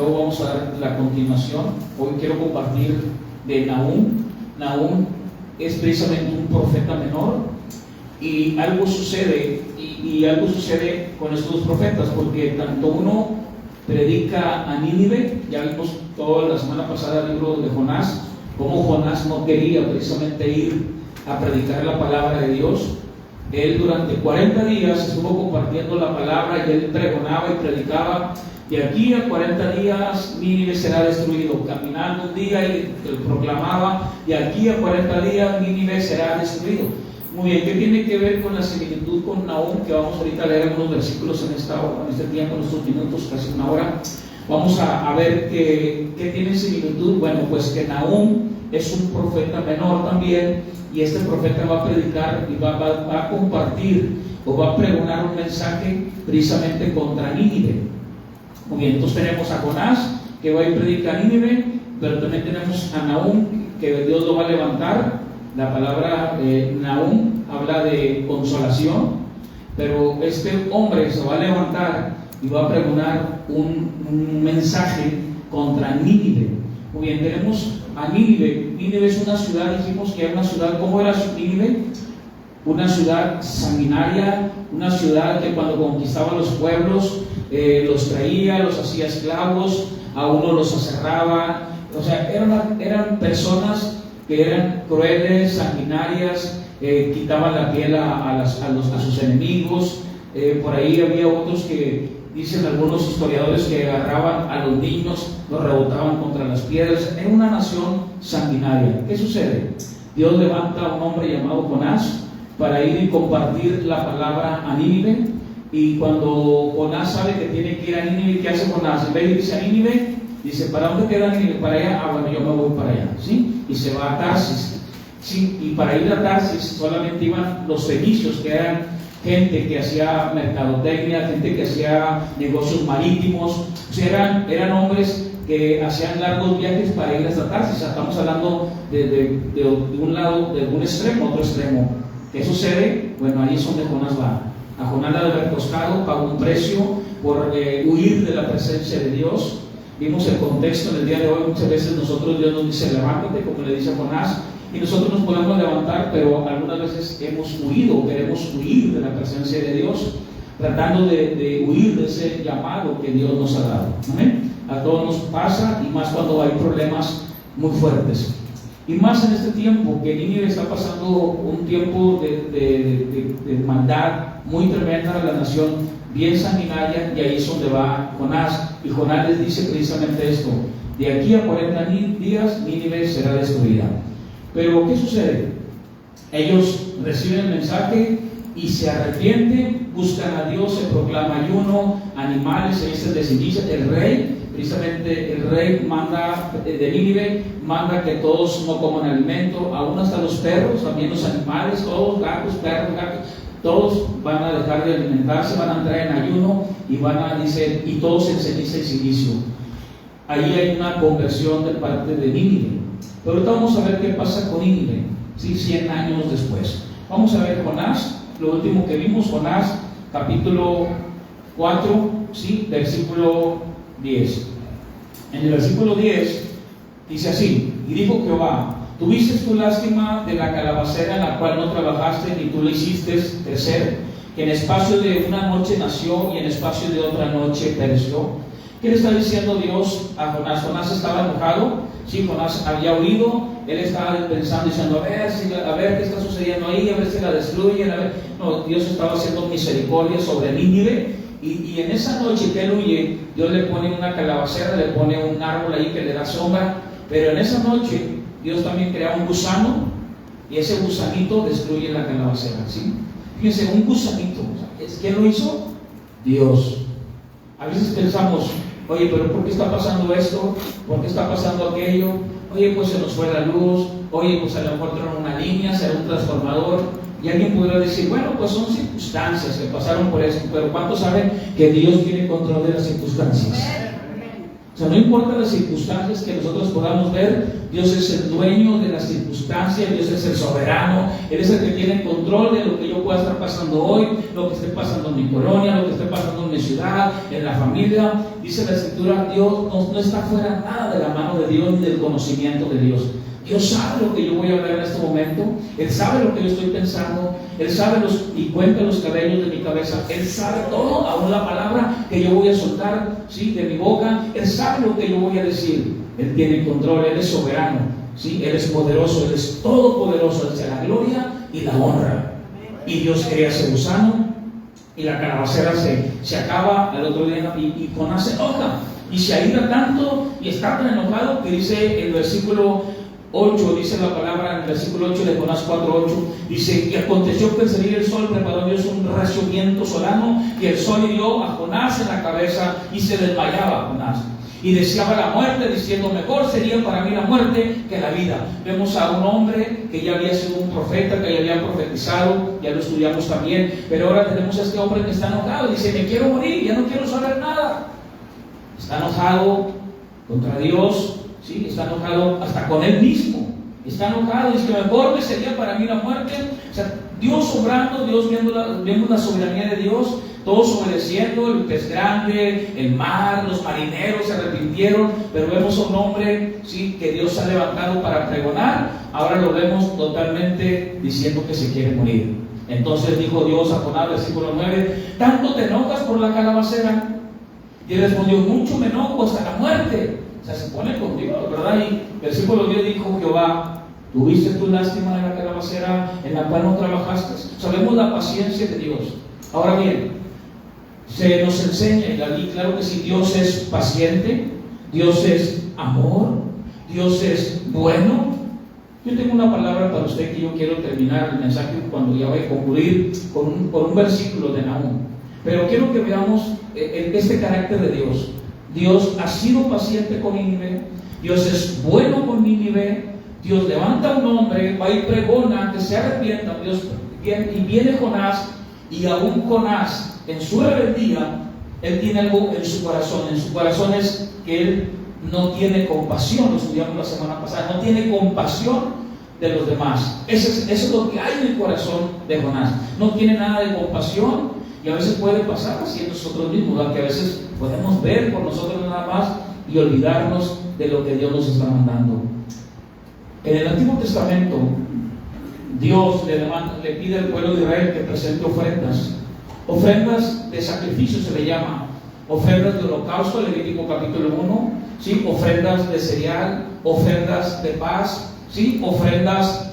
Luego vamos a dar la continuación. Hoy quiero compartir de Nahum. Nahum es precisamente un profeta menor, y algo sucede, y algo sucede con estos dos profetas, porque tanto uno predica a Nínive, ya vimos toda la semana pasada el libro de Jonás, cómo Jonás no quería precisamente ir a predicar la palabra de Dios. Él durante 40 días estuvo compartiendo la palabra, y él pregonaba y predicaba: de aquí a 40 días Nínive será destruido. Caminando un día y proclamaba: de aquí a 40 días Nínive será destruido. Muy bien, ¿qué tiene que ver con la similitud con Nahum? Que vamos ahorita a leer algunos versículos en este tiempo, en estos minutos, casi una hora. Vamos a ver qué tiene similitud. Bueno, pues que Nahum es un profeta menor también, y este profeta va a predicar y va a compartir o va a pregonar un mensaje precisamente contra Nínive. Muy bien, entonces tenemos a Jonás, que va a ir a predicar a Nínive, pero también tenemos a Nahum, que Dios lo va a levantar. La palabra Nahum habla de consolación, pero este hombre se va a levantar y va a pregonar un mensaje contra Nínive. Muy bien, tenemos a Nínive. Nínive es una ciudad, dijimos que era una ciudad. ¿Cómo era Nínive? Una ciudad sanguinaria, una ciudad que cuando conquistaba los pueblos los traía, los hacía esclavos, a uno los aserraba. O sea, eran personas que eran crueles, sanguinarias, quitaban la piel a sus enemigos. Por ahí había otros que dicen algunos historiadores que agarraban a los niños, los rebotaban contra las piedras. Era una nación sanguinaria. ¿Qué sucede? Dios levanta a un hombre llamado Jonás para ir y compartir la palabra a Nínive. Y cuando Jonás sabe que tiene que ir a Nínive, ¿qué hace Jonás? En vez de irse a Nínive, dice: ¿para dónde queda Nínive? Para allá. Bueno, yo me voy para allá, ¿sí? Y se va a Tarsis, ¿sí? Y para ir a Tarsis solamente iban los fenicios, que eran gente que hacía mercadotecnia, gente que hacía negocios marítimos. O sea, eran hombres que hacían largos viajes para ir hasta Tarsis. Estamos hablando de un lado, de un extremo a otro extremo. ¿Qué sucede? Bueno, ahí es donde Jonás va. A Jonás le haber costado, pagó un precio por huir de la presencia de Dios. Vimos el contexto en el día de hoy. Muchas veces Dios nos dice: levántate, como le dice a Jonás, y nosotros nos podemos levantar, pero algunas veces hemos huido, queremos huir de la presencia de Dios, tratando de huir de ese llamado que Dios nos ha dado. ¿Amén? A todos nos pasa, y más cuando hay problemas muy fuertes. Y más en este tiempo que Nínive está pasando un tiempo de maldad muy tremenda a la nación, bien sanguinaria, y ahí es donde va Jonás. Y Jonás les dice precisamente esto: de aquí a 40 días Nínive será destruida. Pero ¿qué sucede? Ellos reciben el mensaje y se arrepienten, buscan a Dios, se proclama ayuno, animales se visten de ceniza. El rey, precisamente el rey de Nínive, manda que todos no coman alimento, aún hasta los perros, también los animales, todos, gatos, perros, gatos, todos van a dejar de alimentarse, van a entrar en ayuno, y dice, y todos en ceniza y silicio. Ahí hay una conversión de parte de Nínive. Pero ahorita vamos a ver qué pasa con Nínive, ¿sí? 100 años después. Vamos a ver Jonás, lo último que vimos, Jonás, capítulo 4, ¿sí? Versículo 10. En el versículo 10 dice así: y dijo Jehová: ¿tuviste tu lástima de la calabacera en la cual no trabajaste, ni tú la hiciste crecer, que en espacio de una noche nació y en espacio de otra noche pereció? ¿Qué le está diciendo Dios a Jonás? Jonás estaba enojado, sí, Jonás había huido, él estaba pensando, diciendo: a ver qué está sucediendo ahí, a ver si la destruyen, a ver. No, Dios estaba haciendo misericordia sobre Nínive, y en esa noche que él huye, Dios le pone una calabacera, le pone un árbol ahí que le da sombra, pero en esa noche Dios también crea un gusano, y ese gusanito destruye la calabacera, ¿sí? Fíjense, un gusanito. ¿Quién lo hizo? Dios. A veces pensamos: oye, pero ¿por qué está pasando esto? ¿Por qué está pasando aquello? Oye, pues se nos fue la luz. Oye, pues a lo mejor traen una línea, será un transformador. Y alguien podrá decir: bueno, pues son circunstancias que pasaron por eso. Pero ¿cuántos saben que Dios tiene control de las circunstancias? O sea, no importa las circunstancias que nosotros podamos ver, Dios es el dueño de las circunstancias, Dios es el soberano, Él es el que tiene control de lo que yo pueda estar pasando hoy, lo que esté pasando en mi colonia, lo que esté pasando en mi ciudad, en la familia. Dice la Escritura, Dios no está fuera nada de la mano de Dios ni del conocimiento de Dios. Dios sabe lo que yo voy a hablar en este momento, Él sabe lo que yo estoy pensando, Él sabe y cuenta los cabellos de mi cabeza, Él sabe todo, aún la palabra que yo voy a soltar, ¿sí?, de mi boca, Él sabe lo que yo voy a decir. Él tiene control, Él es soberano, ¿sí?, Él es poderoso, Él es todopoderoso, Él es la gloria y la honra. Y Dios crea ese gusano y la calabacera se acaba al otro día y Jonás se enoja y se aira tanto y está tan enojado que dice el versículo 8, dice la palabra en el versículo 8 de Jonás 4:8, dice: y aconteció que al salir el sol preparó Dios un recio viento solano, y el sol hirió a Jonás en la cabeza y se desmayaba Jonás. Y deseaba la muerte, diciendo: mejor sería para mí la muerte que la vida. Vemos a un hombre que ya había sido un profeta, que ya había profetizado, ya lo estudiamos también, pero ahora tenemos a este hombre que está enojado, dice: me quiero morir, ya no quiero saber nada. Está enojado contra Dios, ¿sí? Está enojado hasta con él mismo, está enojado, dice que mejor me sería para mí la muerte. O sea, Dios obrando, Dios viendo la soberanía de Dios, todos obedeciendo, el pez grande, el mar, los marineros se arrepintieron, pero vemos a un hombre, ¿sí?, que Dios ha levantado para pregonar, ahora lo vemos totalmente diciendo que se quiere morir. Entonces dijo Dios a Jonás, versículo 9: ¿tanto te enojas por la calabacera? Y él respondió: mucho me enojo hasta la muerte. O sea, se pone con Dios, ¿verdad? Y versículo 10 dijo Jehová: ¿tuviste tu lástima de la calabacera en la cual no trabajaste? Sabemos la paciencia de Dios. Ahora bien, se nos enseña en la Biblia, claro que sí, Dios es paciente, Dios es amor, Dios es bueno. Yo tengo una palabra para usted que yo quiero terminar el mensaje cuando ya voy a concluir con un versículo de Nahum. Pero quiero que veamos este carácter de Dios. Dios ha sido paciente con Nínive, Dios es bueno con Nínive, Dios levanta a un hombre, va y pregona que se arrepienta, y viene Jonás, y aún Jonás, en su rebeldía, él tiene algo en su corazón es que él no tiene compasión, lo estudiamos la semana pasada, no tiene compasión de los demás. Eso es lo que hay en el corazón de Jonás, no tiene nada de compasión. Y a veces puede pasar así en nosotros mismos, que a veces podemos ver por nosotros nada más y olvidarnos de lo que Dios nos está mandando. En el Antiguo Testamento, Dios le pide al pueblo de Israel que presente ofrendas de sacrificio se le llama, ofrendas de holocausto, Levítico capítulo 1, ¿sí?, ofrendas de cereal, ofrendas de paz, ¿sí?, ofrendas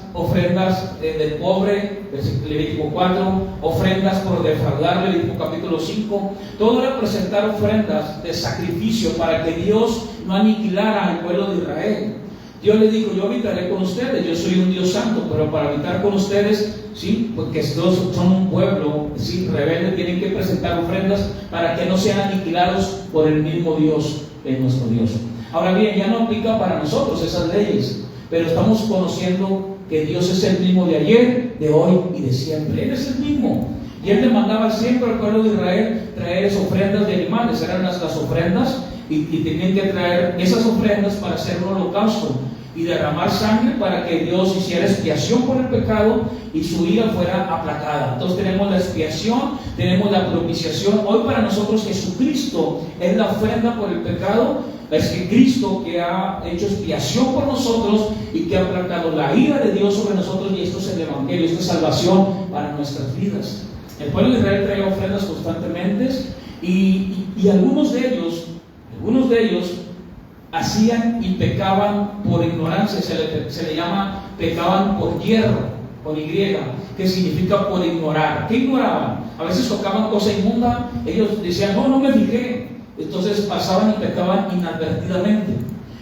del pobre, Levítico 4, ofrendas por defraudar, Levítico capítulo 5. Todo era presentar ofrendas de sacrificio para que Dios no aniquilara al pueblo de Israel. Dios le dijo: yo habitaré con ustedes, yo soy un Dios santo, pero para habitar con ustedes, ¿sí?, porque todos son un pueblo, ¿sí?, rebelde, tienen que presentar ofrendas para que no sean aniquilados por el mismo Dios, que es nuestro Dios. Ahora bien, ya no aplica para nosotros esas leyes, pero estamos conociendo que Dios es el mismo de ayer, de hoy y de siempre. Él es el mismo. Y Él le mandaba siempre al pueblo de Israel traer esas ofrendas de animales, eran las ofrendas, y tenían que traer esas ofrendas para hacer un holocausto y derramar sangre para que Dios hiciera expiación por el pecado y su ira fuera aplacada. Entonces tenemos la expiación, tenemos la propiciación. Hoy para nosotros Jesucristo es la ofrenda por el pecado. Es que Cristo, que ha hecho expiación por nosotros y que ha aplacado la ira de Dios sobre nosotros, y esto es el Evangelio, esto es salvación para nuestras vidas. El pueblo de Israel traía ofrendas constantemente y algunos de ellos hacían y pecaban por ignorancia, se le llama pecaban por hierro, con Y, que significa por ignorar. ¿Qué ignoraban? A veces tocaban cosa inmunda, ellos decían: no me fijé. Entonces pasaban y pecaban inadvertidamente.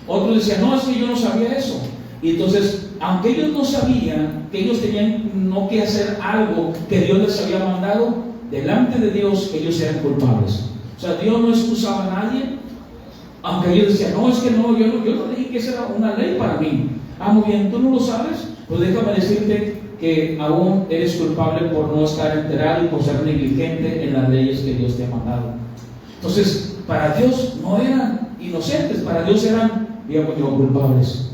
Otros decían: no, es que yo no sabía eso. Y entonces, aunque ellos no sabían que ellos tenían no que hacer algo que Dios les había mandado, delante de Dios ellos eran culpables. O sea, Dios no excusaba a nadie, aunque ellos decían: no, es que no, yo no dije que esa era una ley para mí. Muy bien, ¿tú no lo sabes? Pues déjame decirte que aún eres culpable por no estar enterado y por ser negligente en las leyes que Dios te ha mandado. Entonces, para Dios no eran inocentes, para Dios eran, digamos yo, culpables.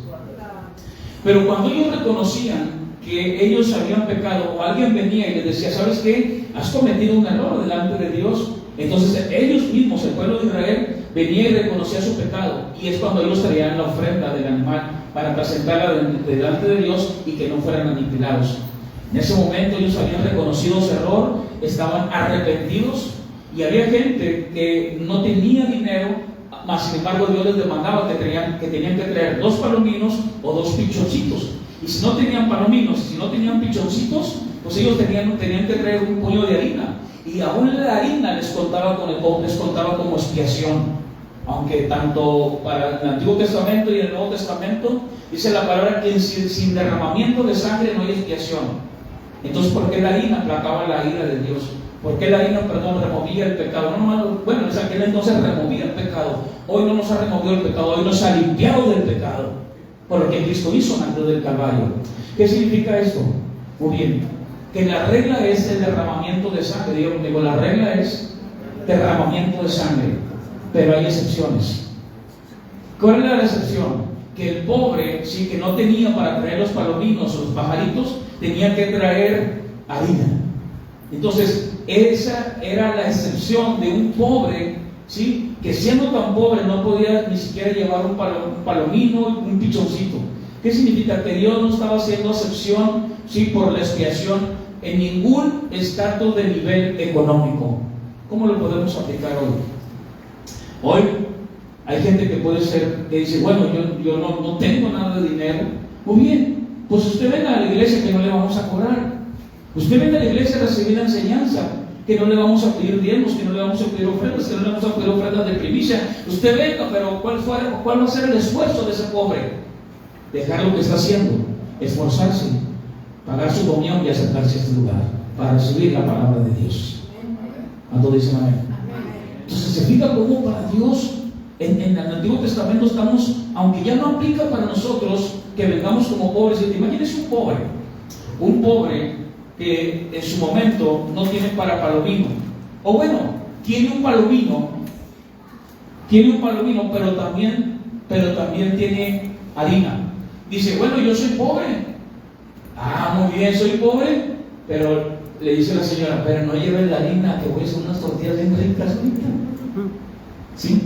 Pero cuando ellos reconocían que ellos habían pecado, o alguien venía y les decía, ¿sabes qué? Has cometido un error delante de Dios. Entonces ellos mismos, el pueblo de Israel, venía y reconocía su pecado, y es cuando ellos traían la ofrenda del animal para presentarla delante de Dios y que no fueran aniquilados. En ese momento ellos habían reconocido su error, estaban arrepentidos, y había gente que no tenía dinero, mas sin embargo Dios les demandaba que tenían que traer 2 palominos o 2 pichoncitos. Y si no tenían palominos, si no tenían pichoncitos, pues ellos tenían que traer un puño de harina. Y aún la harina les contaba como expiación. Aunque tanto para el Antiguo Testamento y el Nuevo Testamento dice la palabra que sin derramamiento de sangre no hay expiación. Entonces, ¿por qué la harina aplacaba la ira de Dios? ¿Por qué la harina, removía el pecado? Bueno, en aquel entonces removía el pecado. Hoy no nos ha removido el pecado, hoy nos ha limpiado del pecado, por lo que Cristo hizo en la cruz del Calvario. ¿Qué significa esto? Muy bien, que la regla es el derramamiento de sangre. Digo, la regla es derramamiento de sangre, pero hay excepciones. ¿Cuál era la excepción? Que el pobre, sí, que no tenía para traer los palominos o los pajaritos, tenía que traer harina. Entonces, esa era la excepción de un pobre, ¿sí?, que siendo tan pobre no podía ni siquiera llevar un palomino, un pichoncito. ¿Qué significa? Que Dios no estaba haciendo excepción, ¿sí?, por la expiación en ningún estatus de nivel económico. ¿Cómo lo podemos aplicar hoy? Hoy hay gente que puede ser, que dice, bueno, yo no tengo nada de dinero. Muy bien, pues usted venga a la iglesia que no le vamos a cobrar. Usted venga a la iglesia a recibir la enseñanza, que no le vamos a pedir diezmos, que no le vamos a pedir ofrendas, que no le vamos a pedir ofrendas de primicia. Usted venga, pero ¿cuál va a ser el esfuerzo de ese pobre? Dejar lo que está haciendo, esforzarse, pagar su comunión y acercarse a este lugar para recibir la palabra de Dios. ¿Cuánto dicen amén? Entonces se fija cómo para Dios en el Antiguo Testamento estamos, aunque ya no aplica para nosotros que vengamos como pobres. Imagínense un pobre que en su momento no tiene para palomino, o bueno, tiene un palomino, pero también tiene harina. Dice, bueno, yo soy pobre. Muy bien, soy pobre, pero le dice la señora, pero no lleves la harina, que voy a hacer unas tortillas bien ricas ahorita. ¿Sí?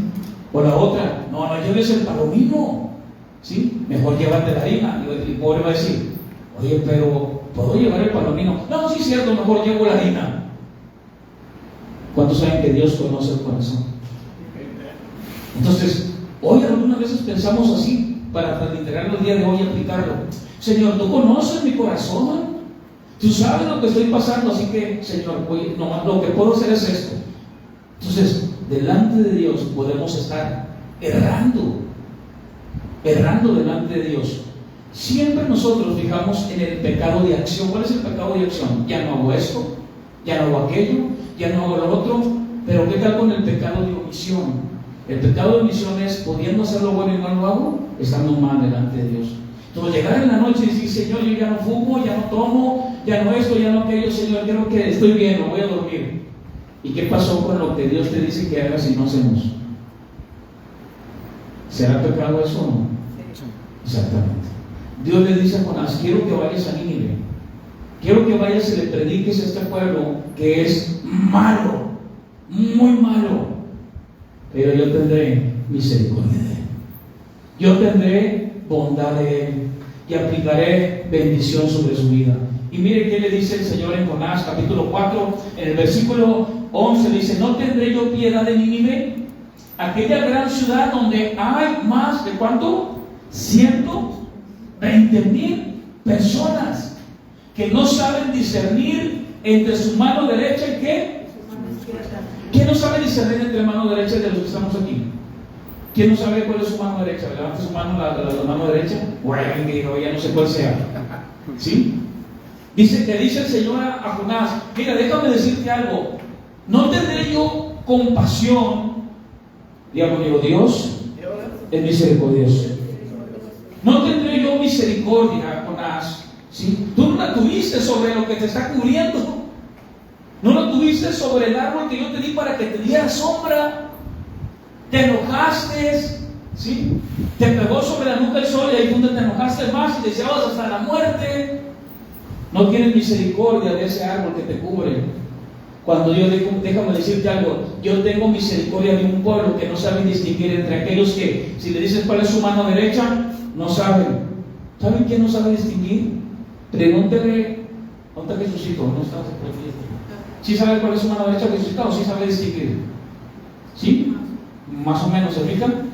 O la otra, no lleves el palomino, ¿sí? Mejor llévate la harina. Y el pobre va a decir, oye, pero ¿puedo llevar el palomino? No, sí es cierto, mejor llevo la harina. ¿Cuántos saben que Dios conoce el corazón? Entonces, hoy algunas veces pensamos así, para integrarlo el día de hoy y aplicarlo. Señor, tú conoces mi corazón, tú sabes lo que estoy pasando, así que, Señor, lo que puedo hacer es esto. Entonces, delante de Dios podemos estar errando delante de Dios. Siempre nosotros fijamos en el pecado de acción. ¿Cuál es el pecado de acción? Ya no hago esto, ya no hago aquello, ya no hago lo otro. Pero ¿qué tal con el pecado de omisión? El pecado de omisión es, pudiendo hacer lo bueno y no lo hago, estando mal delante de Dios. Entonces llegar en la noche y decir, Señor, yo ya no fumo, ya no tomo, ya no esto, ya no aquello, Señor, creo que estoy bien, me voy a dormir. ¿Y qué pasó con lo que Dios te dice que hagas y no hacemos? ¿Será pecado eso o no? Exactamente. Dios le dice a Jonás, quiero que vayas a Nínive, quiero que vayas y le prediques a este pueblo que es malo, muy malo, pero yo tendré misericordia de él, yo tendré bondad de él y aplicaré bendición sobre su vida. Y mire qué le dice el Señor en Jonás capítulo 4, en el versículo 11 dice, ¿no tendré yo piedad de Nínive, aquella gran ciudad donde hay más de ¿cuánto? 120,000 personas que no saben discernir entre su mano derecha y ¿qué? ¿Quién no sabe discernir entre mano derecha de los que estamos aquí? ¿Quién no sabe cuál es su mano derecha? Levante su mano, la mano derecha. O alguien que diga, ya no sé cuál sea. ¿Sí? Dice el Señor a Jonás, mira, déjame decirte algo. No tendré yo compasión. Diga conmigo, Dios es misericordioso. No tendré yo misericordia, Jonás. ¿Sí? Tú no la tuviste sobre lo que te está cubriendo. No lo tuviste sobre el árbol que yo te di para que te diera sombra. te enojaste, ¿sí? Te pegó sobre la nuca el sol y ahí donde te enojaste más y deseabas hasta la muerte. No tienes misericordia de ese árbol que te cubre. Cuando yo digo, déjame decirte algo, yo tengo misericordia de un pueblo que no sabe distinguir entre aquellos que, si le dices cuál es su mano derecha, no saben. ¿Saben quién no sabe distinguir? Pregúntele, ¿dónde está Jesucito? No está aquí. ¿Sí sabe cuál es su mano derecha Jesucito o sí sabe distinguir? ¿Sí? Más o menos, ¿se fijan?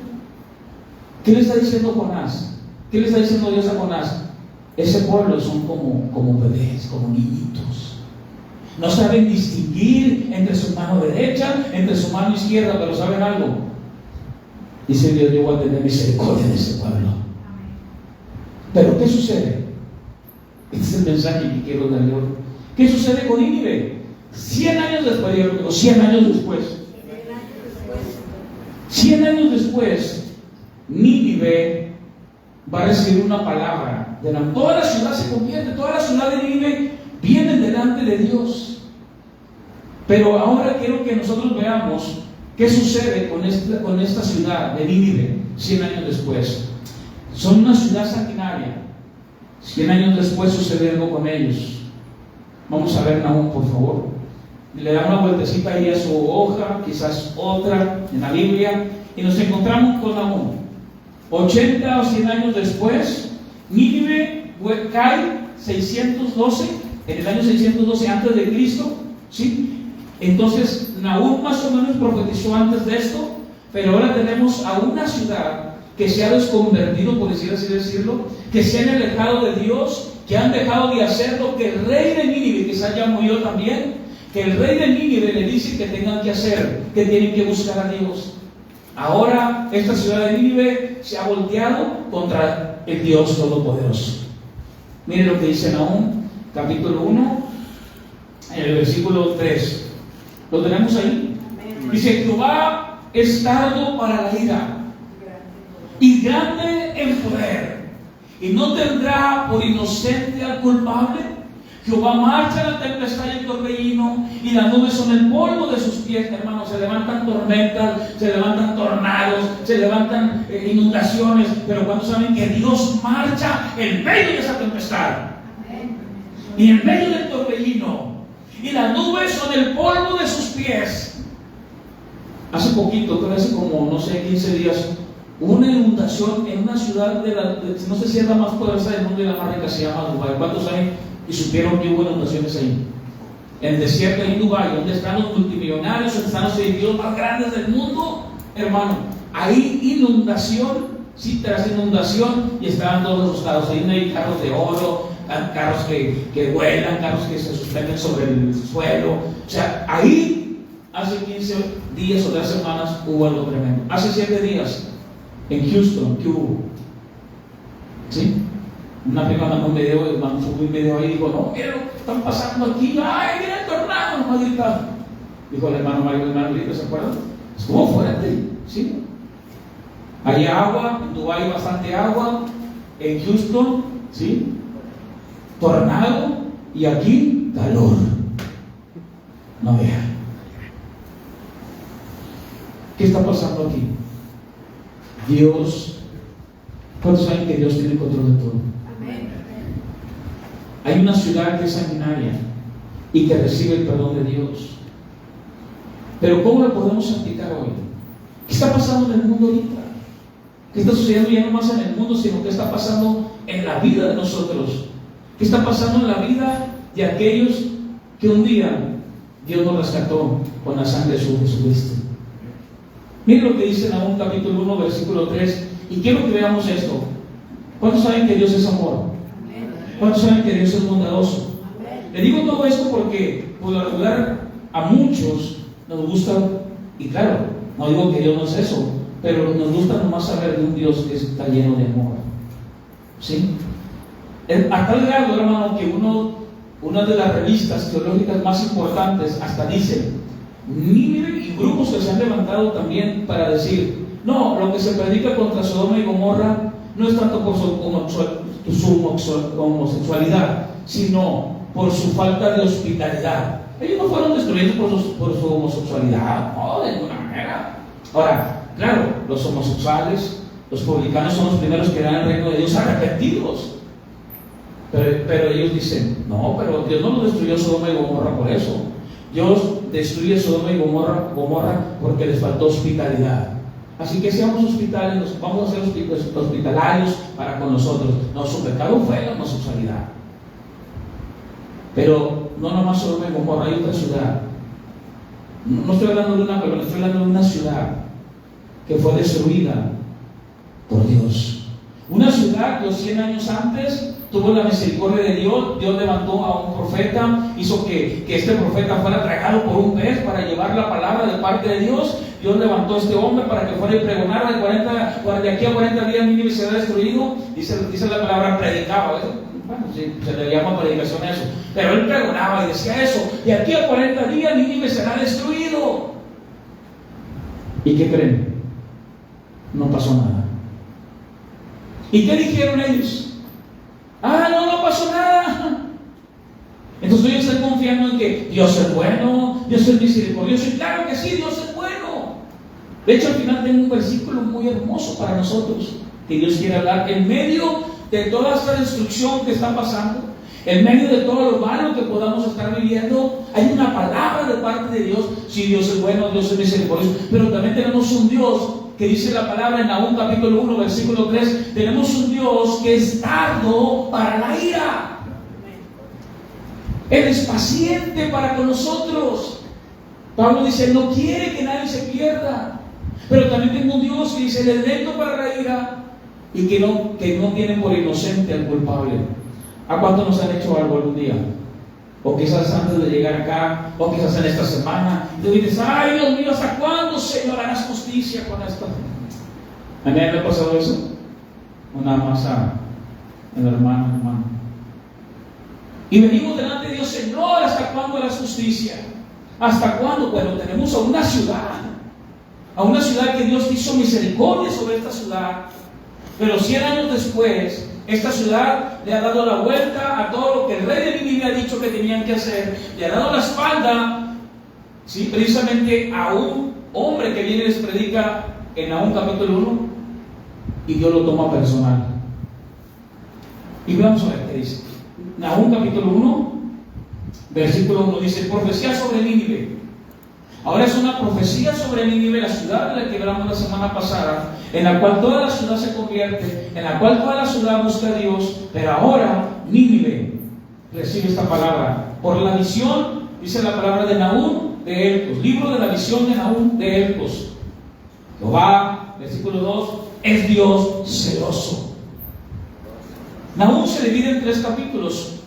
¿Qué le está diciendo Jonás? ¿Qué le está diciendo Dios a Jonás? Ese pueblo son como bebés, como niñitos. No saben distinguir entre su mano derecha, entre su mano izquierda, pero ¿saben algo? Dice Dios, yo voy a tener misericordia de ese pueblo. Pero ¿qué sucede? Este es el mensaje que quiero darle hoy. ¿Qué sucede con Nínive? 100 años después, yo digo, 100 años después. 100 años después, Nínive va a recibir una palabra. Toda la ciudad se convierte, toda la ciudad de Nínive viene delante de Dios. Pero ahora quiero que nosotros veamos qué sucede con esta ciudad de Nínive 100 años después. Son una ciudad sanguinaria. 100 años después sucede algo con ellos. Vamos a ver Nahum, por favor. Le da una vueltecita ahí a su hoja, quizás otra en la Biblia, y nos encontramos con Nahum. 80 o 100 años después, Nínive cae 612, en el año 612 antes de Cristo, ¿sí? Entonces Nahum más o menos profetizó antes de esto, pero ahora tenemos a una ciudad que se ha desconvertido, por decir así decirlo, que se han alejado de Dios, que han dejado de hacer lo que el rey de Nínive, quizás ya murió también, que el rey de Nínive le dice que tengan que hacer, que tienen que buscar a Dios. Ahora esta ciudad de Nínive se ha volteado contra el Dios Todopoderoso. Miren lo que dice Nahum, capítulo 1, en el versículo 3. ¿Lo tenemos ahí? Dice, Jehová es tardo para la ira y grande en poder, y no tendrá por inocente al culpable. Jehová marcha en la tempestad y el torbellino, y las nubes son el polvo de sus pies. Hermanos, se levantan tormentas, se levantan tornados, se levantan inundaciones, pero cuando saben que Dios marcha en medio de esa tempestad y en medio del torbellino, y las nubes son el polvo de sus pies. Hace poquito, creo que hace como, no sé, 15 días, hubo una inundación en una ciudad no sé si es la más poderosa del mundo y la más rica, se llama Dubái. ¿Cuántos hay y supieron que hubo inundaciones ahí? En el desierto de Dubái, donde están los multimillonarios, donde están los edificios más grandes del mundo, hermano, ahí inundación, sí, tras inundación, y estaban todos asustados. Ahí no hay carros de oro, carros que vuelan, carros que se suspenden sobre el suelo. O sea, ahí hace 15 días o 3 semanas hubo algo tremendo. Hace 7 días en Houston, ¿qué hubo? ¿Sí? Una prima mandó un video ahí y dijo, no, mira lo que están pasando aquí, ay, mira el tornado, no grita. Dijo el hermano Mario, ¿se acuerdan? Estuvo fuerte, ¿sí? Hay agua, en Dubái hay bastante agua, en Houston, ¿sí? Tornado, y aquí calor. No vean. ¿Qué está pasando aquí? Dios, ¿cuántos saben que Dios tiene control de todo? Amén. Hay una ciudad que es sanguinaria y que recibe el perdón de Dios. Pero ¿cómo lo podemos aplicar hoy? ¿Qué está pasando en el mundo ahorita? ¿Qué está sucediendo ya no más en el mundo, sino qué está pasando en la vida de nosotros? ¿Qué está pasando en la vida de aquellos que un día Dios nos rescató con la sangre de su Jesucristo? Miren lo que dice Nahum capítulo 1, versículo 3. Y quiero que veamos esto. ¿Cuántos saben que Dios es amor? ¿Cuántos saben que Dios es bondadoso? Le digo todo esto porque, por lo regular, a muchos nos gusta, y claro, no digo que Dios no es eso, pero nos gusta nomás saber de un Dios que está lleno de amor. ¿Sí? A tal grado, hermano, que una de las revistas teológicas más importantes hasta dice, Nínive, y grupos que se han levantado también para decir, no, lo que se predica contra Sodoma y Gomorra no es tanto por su homosexualidad, sino por su falta de hospitalidad. Ellos no fueron destruidos por su homosexualidad, no, de ninguna manera. Ahora, Claro, los homosexuales, los publicanos son los primeros que dan el reino de Dios arrepentidos. Pero ellos dicen, no, pero Dios no lo destruyó Sodoma y Gomorra por eso. Dios destruye Sodoma y Gomorra porque les faltó hospitalidad. Así que seamos hospitales, vamos a ser hospitalarios para con nosotros. No, su pecado fue la homosexualidad. Pero no nomás Sodoma y Gomorra, hay otra ciudad. No estoy hablando de una colonia, estoy hablando de una ciudad que fue destruida por Dios. Una ciudad que 100 años antes tuvo la misericordia de Dios. Dios levantó a un profeta, hizo que este profeta fuera tragado por un pez para llevar la palabra de parte de Dios. Dios levantó a este hombre para que fuera y pregonara de aquí a 40 días Nínive será destruido. Dice la palabra predicaba. Bueno, sí, se le llama predicación a eso. Pero él pregonaba y decía eso. De aquí a 40 días Nínive será destruido. ¿Y qué creen? No pasó nada. ¿Y qué dijeron ellos? No pasó nada. Entonces ellos están confiando en que Dios es bueno, Dios es misericordioso. Y claro que sí, Dios es bueno. De hecho, al final tengo un versículo muy hermoso para nosotros, que Dios quiere hablar en medio de toda esta destrucción que está pasando, en medio de todo lo malo que podamos estar viviendo. Hay una palabra de parte de Dios. Sí, Dios es bueno, Dios es misericordioso, pero también tenemos un Dios que dice la palabra en Nahum capítulo 1 versículo 3, tenemos un Dios que es tardo para la ira. Él es paciente para con nosotros. Pablo dice, no quiere que nadie se pierda. Pero también tengo un Dios que dice, Él es lento para la ira y que no tiene por inocente al culpable. ¿A cuánto nos han hecho algo algún día? O quizás antes de llegar acá, o quizás en esta semana, y tú dices, ay Dios mío, ¿hasta cuándo, Señor, harás justicia con esto? ¿A mí me ha pasado eso? Una masa en el hermano. Y venimos delante de Dios, Señor, ¿hasta cuándo harás justicia? ¿Hasta cuándo? Bueno, tenemos a una ciudad que Dios hizo misericordia sobre esta ciudad, pero 100 años después, esta ciudad le ha dado la vuelta a todo lo que el rey de Nínive ha dicho que tenían que hacer. Le ha dado la espalda, ¿sí? Precisamente a un hombre que viene y les predica en Nahum capítulo 1, y Dios lo toma personal. Y vamos a ver qué dice. Nahum capítulo 1, versículo 1 dice, profecía sobre Nínive. Ahora es una profecía sobre Nínive, la ciudad de la que hablamos la semana pasada, en la cual toda la ciudad se convierte, en la cual toda la ciudad busca a Dios. Pero ahora Nínive recibe esta palabra por la visión, dice la palabra de Nahum de Elcos, libro de la visión de Nahum de Elcos. Jehová, versículo 2, es Dios celoso. Nahum se divide en 3 capítulos.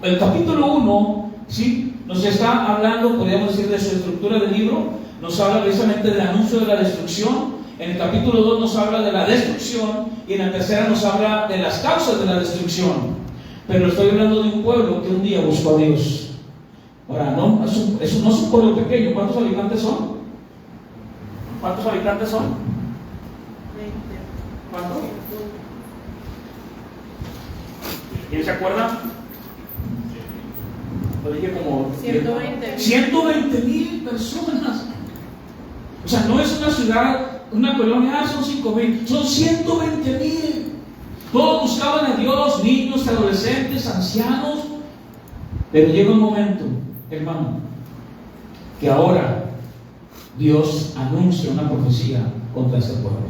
El capítulo 1, ¿sí?, nos está hablando, podríamos decir, de su estructura del libro. Nos habla precisamente del anuncio de la destrucción. En el capítulo 2 nos habla de la destrucción, y en la tercera nos habla de las causas de la destrucción. Pero estoy hablando de un pueblo que un día buscó a Dios. Ahora, no es un pueblo pequeño. ¿Cuántos habitantes son? ¿Cuántos habitantes son? 20. ¿Cuántos? ¿Quién se acuerda? Lo dije como 120,000 personas. O sea, no es una ciudad, una colonia, son 5,000, son 120,000. Todos buscaban a Dios, niños, adolescentes, ancianos. Pero llega un momento, hermano, que ahora Dios anuncia una profecía contra este pueblo.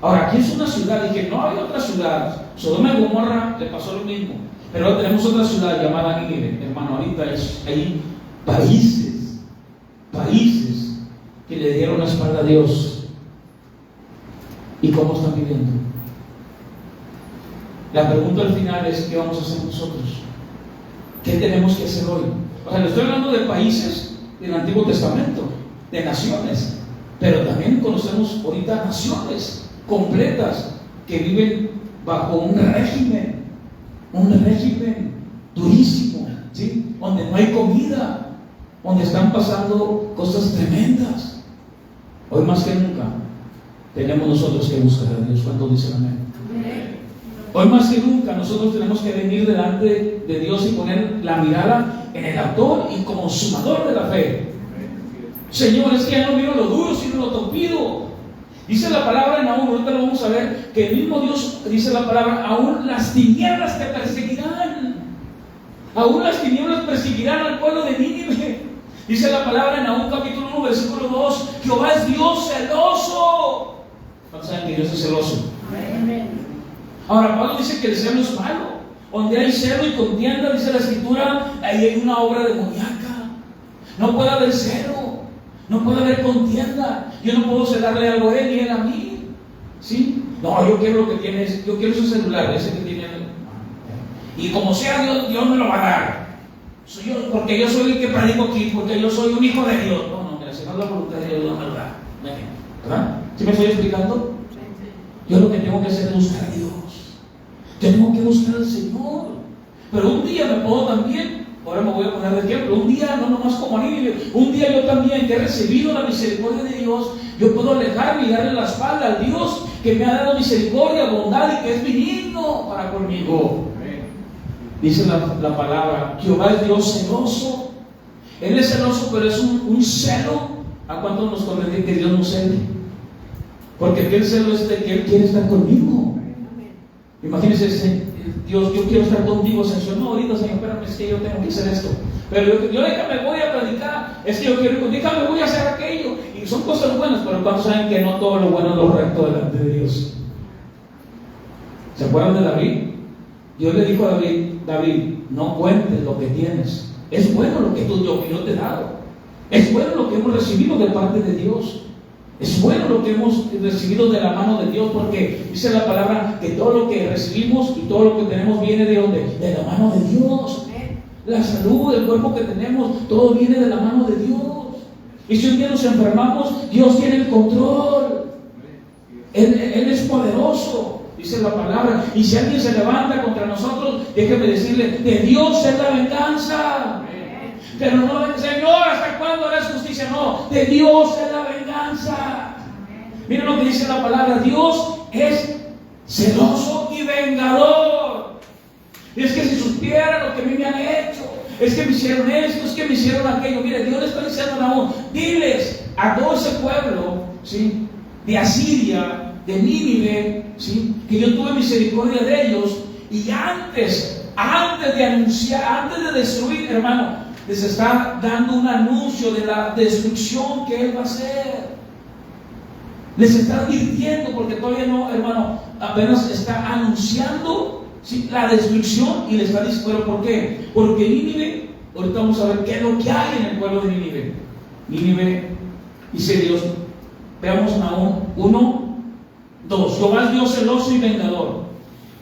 Ahora, aquí es una ciudad, dije, no hay otra ciudad. Sodoma y Gomorra le pasó lo mismo. Pero ahora tenemos otra ciudad llamada Nínive, hermano. Ahorita hay países que le dieron la espalda a Dios. ¿Y cómo están viviendo? La pregunta al final es, ¿qué vamos a hacer nosotros? ¿Qué tenemos que hacer hoy? O sea, le estoy hablando de países del Antiguo Testamento, de naciones, pero también conocemos ahorita naciones completas que viven bajo un régimen durísimo, ¿sí?, donde no hay comida, donde están pasando cosas tremendas. Hoy más que nunca tenemos nosotros que buscar a Dios. ¿Cuántos dicen amén? Hoy más que nunca nosotros tenemos que venir delante de Dios y poner la mirada en el autor y consumador de la fe. Señor, es que ya no miro lo duro sino lo torpido. Dice la palabra en Nahum, ahorita lo vamos a ver, que el mismo Dios dice la palabra, aún las tinieblas te perseguirán. Aún las tinieblas perseguirán al pueblo de Nínive. Dice la palabra en Nahum capítulo 1, versículo 2, Jehová es Dios celoso. ¿Cuántos saben que Dios es celoso? Ahora, Pablo dice que el celo es malo. Donde hay celo y contienda, dice la Escritura, ahí hay una obra demoníaca. No puede haber celo, no puede haber contienda. Yo no puedo celarle algo a él ni él a mí. ¿Sí? No, yo quiero lo que tienes, yo quiero ese celular, ese que tiene. Y como sea Dios me lo va a dar. Porque yo soy el que predico aquí, porque yo soy un hijo de Dios. No, mira, si no es la voluntad de Dios, no me lo da. ¿Verdad? ¿Sí me estoy explicando? Yo lo que tengo que hacer es buscar a Dios. Yo tengo que buscar al Señor. Pero un día me puedo también, ahora me voy a poner de ejemplo, un día, no nomás como a mí, un día yo también, que he recibido la misericordia de Dios, yo puedo alejarme y darle la espalda al Dios que me ha dado misericordia, bondad y que es benigno para conmigo. Dice la palabra, Jehová es Dios celoso. Él es celoso, pero es un celo. ¿A cuánto nos conviene que Dios nos cele? Porque aquel celo es de que Él quiere estar conmigo. Imagínense, Dios, yo quiero estar contigo, Señor. No, ahorita, Señor, espérame, es que yo tengo que hacer esto. Pero yo déjame, voy a predicar. Es que yo quiero ir, déjame, voy a hacer aquello. Y son cosas buenas, pero cuando saben que no todo lo bueno es lo recto delante de Dios. ¿Se acuerdan de David? Dios le dijo a David, no cuentes lo que tienes. Es bueno lo que yo te he dado. Es bueno lo que hemos recibido de parte de Dios. Es bueno lo que hemos recibido de la mano de Dios, porque dice la palabra que todo lo que recibimos y todo lo que tenemos viene de ¿dónde? De la mano de Dios. La salud, el cuerpo que tenemos, todo viene de la mano de Dios. Y si un día nos enfermamos, Dios tiene el control. Él es poderoso, dice la palabra. Y si alguien se levanta contra nosotros, déjeme decirle, de Dios es la venganza. Pero no, Señor, ¿hasta cuándo harás justicia? No, de Dios es la venganza. Miren lo que dice la palabra, Dios es celoso y vengador. Y es que si supieran lo que a mí me han hecho, es que me hicieron esto, es que me hicieron aquello. Mire, Dios le está diciendo a Nahum, diles a todo ese pueblo, ¿sí?, de Asiria, de Nínive, ¿sí?, que yo tuve misericordia de ellos. Y antes de anunciar, antes de destruir, hermano, les está dando un anuncio de la destrucción que Él va a hacer. Les está advirtiendo, porque todavía no, hermano, apenas está anunciando, ¿sí?, la destrucción, y les está diciendo, ¿pero por qué? Porque Nínive, ahorita vamos a ver qué es lo que hay en el pueblo de Nínive. Nínive, dice Dios, veamos Nahum 1, 2. Jehová es Dios celoso y vengador.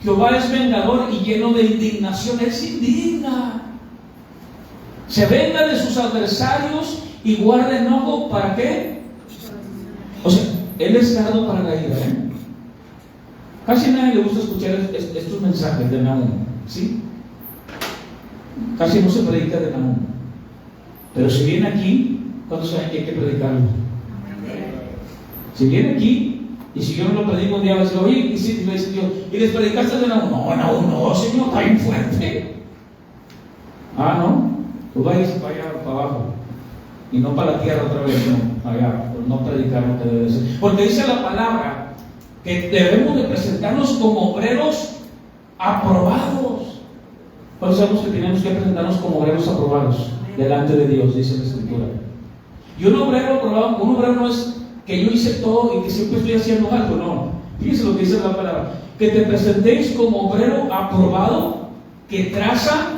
Jehová es vengador y lleno de indignación. Él se indigna. Se venga de sus adversarios y guarda enojo. ¿Para qué? O sea, Él es tardo para la ira, Casi a nadie le gusta escuchar estos mensajes de Nahum, ¿sí? Casi no se predica de Nahum. Pero si viene aquí, ¿cuántos saben que hay que predicarlo? Si viene aquí, y si yo no lo predico un día, va a decir, oye, ¿y les predicaste de Nahum? No, Señor, está bien fuerte. No. Tú vayas para allá, para abajo, y no para la tierra otra vez, no, allá, por no predicar lo que debe ser. Porque dice la palabra que debemos de presentarnos como obreros aprobados. Por eso sabemos que tenemos que presentarnos como obreros aprobados delante de Dios, dice la Escritura. Y un obrero aprobado, un obrero no es que yo hice todo y que siempre estoy haciendo algo, no. Fíjense lo que dice la palabra, que te presentéis como obrero aprobado, que traza,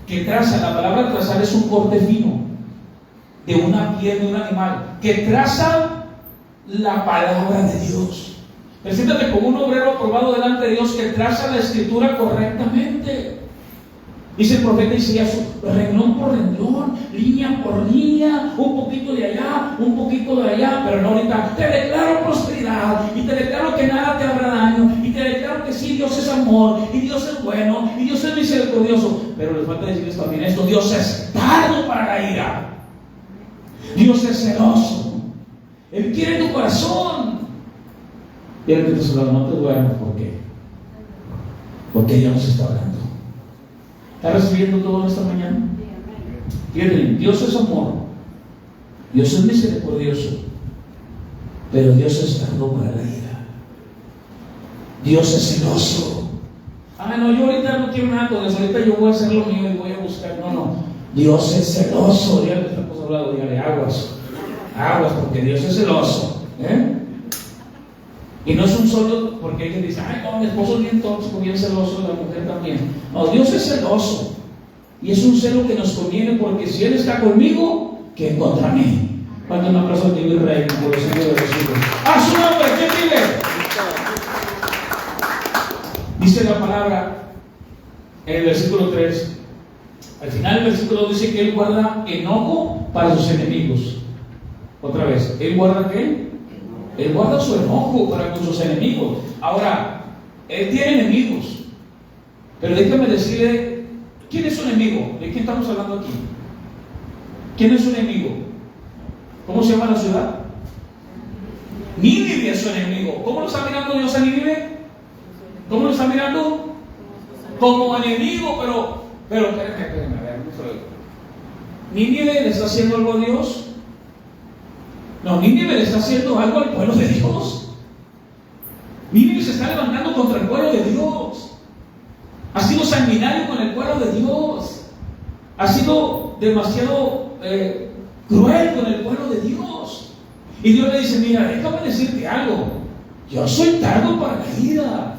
la palabra trazar es un corte fino de una piel de un animal, que traza la palabra de Dios. Preséntate como un obrero aprobado delante de Dios, que traza la Escritura correctamente. Dice el profeta Isaías, renglón por renglón, línea por línea, un poquito de allá, un poquito de allá, pero no ahorita. Te declaro prosperidad, y te declaro que nada te habrá daño, y te declaro que sí, Dios es amor, y Dios es bueno, y Dios es misericordioso. Pero les falta decirles también esto: Dios es tardo para la ira, Dios es celoso, Él quiere tu corazón. Quiere que no te duermas. ¿Por qué? Porque ella nos está hablando. ¿Está recibiendo todo esta mañana? Fíjate, Dios es amor, Dios es misericordioso, Pero Dios es tardo para la ira. Dios es celoso. No, yo ahorita no quiero nada con eso, ahorita yo voy a hacer lo mío y voy a buscar. No. Dios es celoso. Dígale, estamos hablando, dígale, aguas, porque Dios es celoso. Y no es un solo, porque hay quien dice, mi esposo es bien tóxico, bien celoso, la mujer también. No, Dios es celoso. Y es un celo que nos conviene, porque si Él está conmigo, ¿quién contra mí? Manda un abrazo a ti, mi rey, por el Señor de los hijos. ¡A su nombre! ¿Qué vive? Dice la palabra en el versículo 3. Al final del versículo dice que Él guarda enojo para sus enemigos. Otra vez, ¿Él guarda qué? Él guarda su enojo para con sus enemigos. Ahora, Él tiene enemigos. Pero déjame decirle, ¿quién es su enemigo? ¿De quién estamos hablando aquí? ¿Quién es su enemigo? ¿Cómo se llama la ciudad? Nínive es su enemigo. ¿Cómo lo está mirando Dios a Nínive? ¿Cómo lo está mirando? Como enemigo, pero espérenme, a ver, ¿Nínive le está haciendo algo a Dios? No, Nínive le está haciendo algo al pueblo de Dios. Nínive se está levantando contra el pueblo de Dios. Ha sido sanguinario con el pueblo de Dios. Ha sido demasiado cruel con el pueblo de Dios. Y Dios le dice, mira, déjame decirte algo. Yo soy tardo para la ira.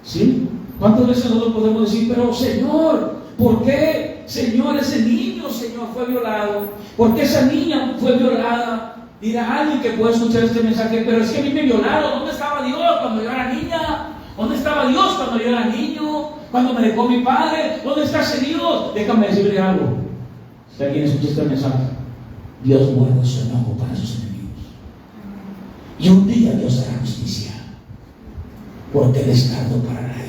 ¿Sí? ¿Cuántas veces nosotros podemos decir, pero Señor, ¿por qué, Señor, ese niño, Señor, fue violado? ¿Por qué esa niña fue violada? Dirá alguien que puede escuchar este mensaje, pero es que a mí me violaron. ¿Dónde estaba Dios cuando yo era niña? ¿Dónde estaba Dios cuando yo era niño? ¿Cuando me dejó mi padre? ¿Dónde está ese Dios? Déjame decirle algo. Si alguien escucha este mensaje, Dios guarda su enojo para sus enemigos. Y un día Dios hará justicia, porque Él es tardo para la ira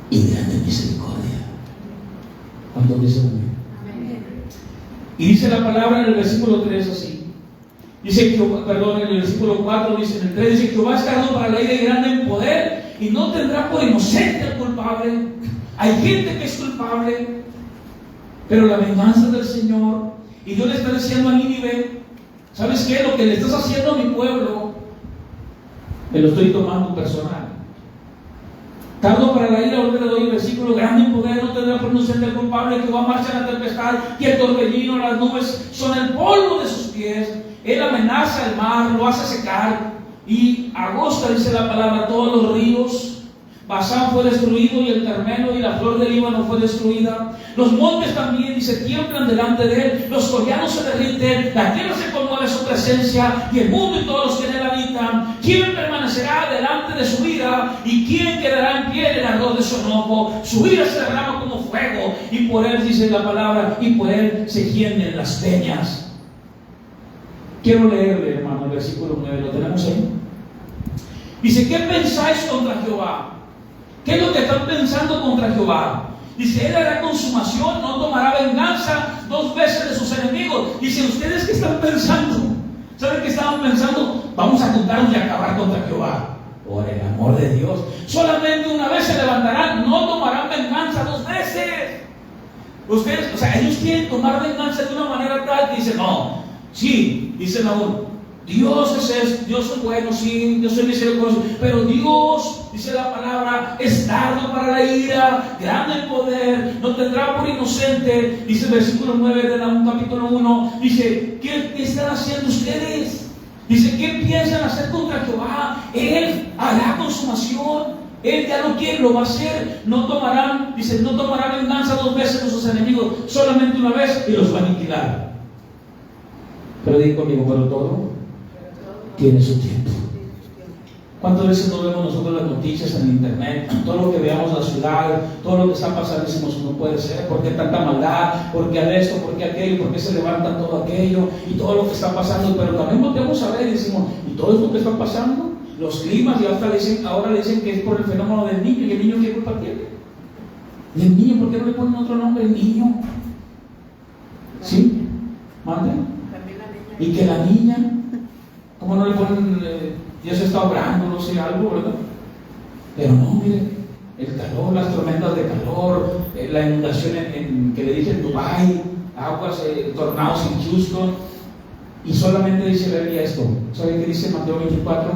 y grande misericordia. ¿Cuánto dice amén? Y dice la palabra en el versículo 3 así. Dice que, perdón, en el versículo 4 dice, en el 3 dice, Jehová es tardo para la ira y grande en poder, y no tendrá por inocente al culpable. Hay gente que es culpable, pero la venganza del Señor. Y Dios le está diciendo a Nínive, ¿sabes qué? Lo que le estás haciendo a mi pueblo, me lo estoy tomando personal. Tardo para la ira, ahora le doy el versículo, grande en poder, no tendrá por inocente al culpable, que va a marchar la tempestad, y el torbellino, las nubes son el polvo de sus pies. Él amenaza el mar, lo hace secar, y agosta, dice la palabra, todos los ríos. Basán fue destruido, y el Carmelo y la flor del Líbano fue destruida. Los montes también, dice, tiemblan delante de él, los collados se derriten, la tierra se conmueve a su presencia, y el mundo y todos los que en él habitan. ¿Quién permanecerá delante de su ira? ¿Y quién quedará en pie en el ardor de su enojo? Su ira se derrama como fuego, y por él, dice la palabra, y por él se hienden las peñas. Quiero leerle, hermano, el versículo 9, ¿lo tenemos ahí? Dice, ¿qué pensáis contra Jehová? ¿Qué es lo que están pensando contra Jehová? Dice, Él hará consumación, no tomará venganza 2 veces de sus enemigos. Dice, ¿ustedes qué están pensando? ¿Saben qué estaban pensando? Vamos a juntarnos y acabar contra Jehová. Por el amor de Dios. Solamente una vez se levantarán, no tomarán venganza 2 veces. Ustedes, o sea, ellos quieren tomar venganza de una manera tal que dicen, no, sí, dicen aún, Dios es bueno, sí, Dios es misericordioso, pero Dios, dice la palabra, es tardo para la ira, grande en poder, no tendrá por inocente. Dice el versículo 9 de Nahum capítulo 1, dice, ¿qué están haciendo ustedes? Dice, ¿qué piensan hacer contra Jehová? Él hará consumación, Él ya lo quiere, lo va a hacer. No tomarán, dice, no tomará venganza 2 veces de sus enemigos, solamente una vez y los va a aniquilar. Pero di conmigo, pero todo tiene su tiempo. ¿Cuántas veces no vemos nosotros las noticias en internet? Todo lo que veamos en la ciudad, todo lo que está pasando, decimos, no puede ser, ¿por qué tanta maldad? ¿Por qué esto? ¿Por qué aquello? ¿Por qué se levanta todo aquello? Y todo lo que está pasando, pero también volvemos a ver y decimos, ¿y todo esto que está pasando? Los climas, y ahora le dicen que es por el fenómeno del niño, y el niño ¿qué culpa tiene? ¿Y el niño por qué no le ponen otro nombre? El niño. ¿Sí? ¿Mande? Y que la niña, ¿cómo no le ponen, Dios está obrando, no sé, algo, ¿verdad? Pero no, mire, el calor, las tormentas de calor, la inundación que le dije en Dubái, aguas, tornados en Houston, Y solamente dice la Biblia esto. ¿Sabe qué dice Mateo 24?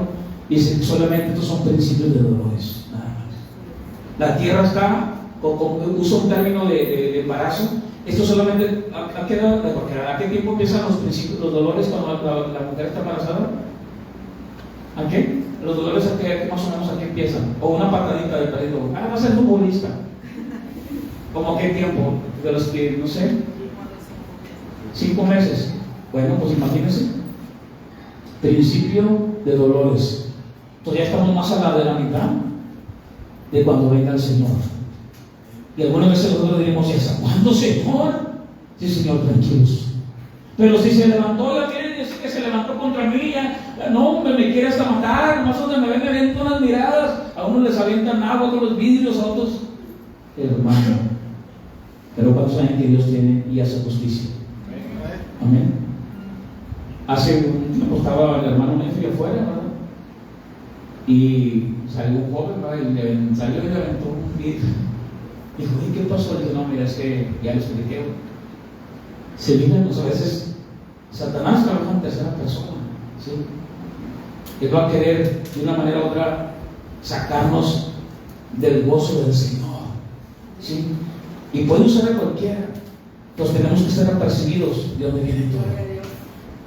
Dice, solamente estos son principios de dolores, nada más. La tierra está, uso un término de embarazo. Esto solamente, ¿a qué tiempo empiezan los principios, los dolores cuando la mujer está embarazada? ¿A qué? Los dolores a qué más o menos a qué empiezan. O una patadita de perrito. Va a ser futbolista. ¿Cómo qué tiempo? De los que, no sé, 5 meses. Bueno, pues imagínense. Principio de dolores. Entonces ya estamos más a la de la mitad de cuando venga el Señor. Y algunas veces nosotros diremos, ¿y hasta cuándo, Señor? Sí, Señor, tranquilos. Pero si se levantó, ya quiere decir que se levantó contra mí, ya no, me quiere hasta matar, más donde me ven, me avientan unas miradas, a unos les avientan agua con los vidrios, a otros, hermano. Pero ¿cuántos saben que Dios tiene y hace justicia? Amén. Hace un tiempo estaba el hermano Nefi afuera, ¿verdad? Y salió un joven, ¿verdad? Y salió y le aventó un vidrio. Dijo, ¿y qué pasó? Le dije, no, mira, es que ya le expliqué. Se miran, pues a veces Satanás trabaja en tercera persona, ¿sí? Él va a querer de una manera u otra sacarnos del gozo del Señor, ¿sí? Y puede usar a cualquiera. Pues tenemos que estar apercibidos de dónde viene todo.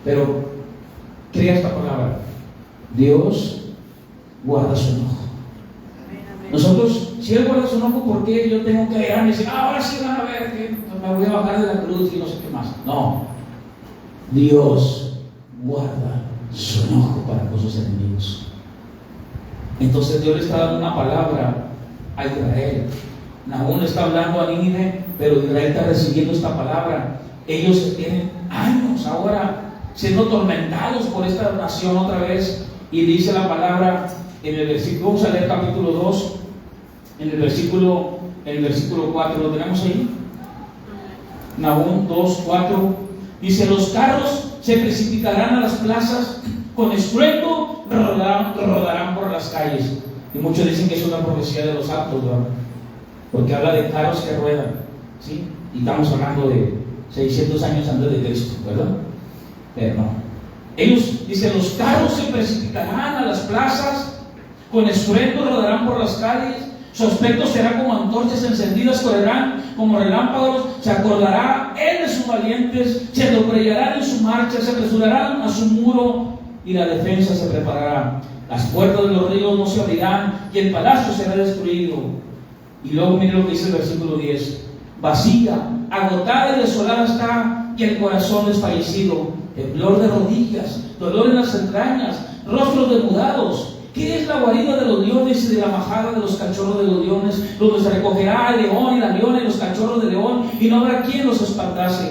Pero crea esta palabra: Dios guarda su enojo. Nosotros, si Él guarda su enojo, ¿por qué yo tengo que ir a decir, ahora sí van a ver que me voy a bajar de la cruz y no sé qué más? No. Dios guarda su enojo para con sus enemigos. Entonces Dios le está dando una palabra a Israel. Nahum le está hablando a Nínive, pero Israel está recibiendo esta palabra. Ellos tienen años ahora siendo atormentados por esta nación otra vez. Y dice la palabra en el versículo, vamos a leer capítulo 2, en el versículo 4, ¿lo tenemos ahí? Nahum 2, 4, dice: los carros se precipitarán a las plazas, con estruendo rodarán por las calles. Y muchos dicen que es una profecía de los actos, ¿verdad? Porque habla de carros que ruedan, ¿sí? Y estamos hablando de 600 años antes de Cristo, ¿verdad? Pero no. Ellos dicen: los carros se precipitarán a las plazas, con estruendo rodarán por las calles. Su aspecto será como antorchas encendidas, correrán como relámpagos. Se acordará él de sus valientes, se doblegarán en su marcha, se apresurarán a su muro y la defensa se preparará. Las puertas de los ríos no se abrirán y el palacio será destruido. Y luego mire lo que dice el versículo 10: vacía, agotada y desolada está, y el corazón desfallecido, temblor de rodillas, dolor en las entrañas, rostros desnudados. ¿Qué es la guarida de los leones y de la majada de los cachorros de los leones? Donde se recogerá el león y la leona y los cachorros de león, y no habrá quien los espantase.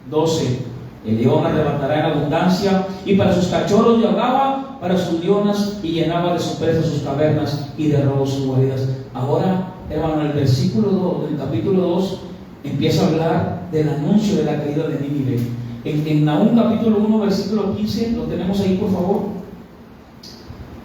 12. El león arrebatará en abundancia, y para sus cachorros lloraba, para sus leonas, y llenaba de su presa sus cavernas, y de robos sus guaridas. Ahora, hermano, en el versículo 2, del capítulo 2, empieza a hablar del anuncio de la caída de Nínive. En Nahum capítulo 1, versículo 15, lo tenemos ahí, por favor.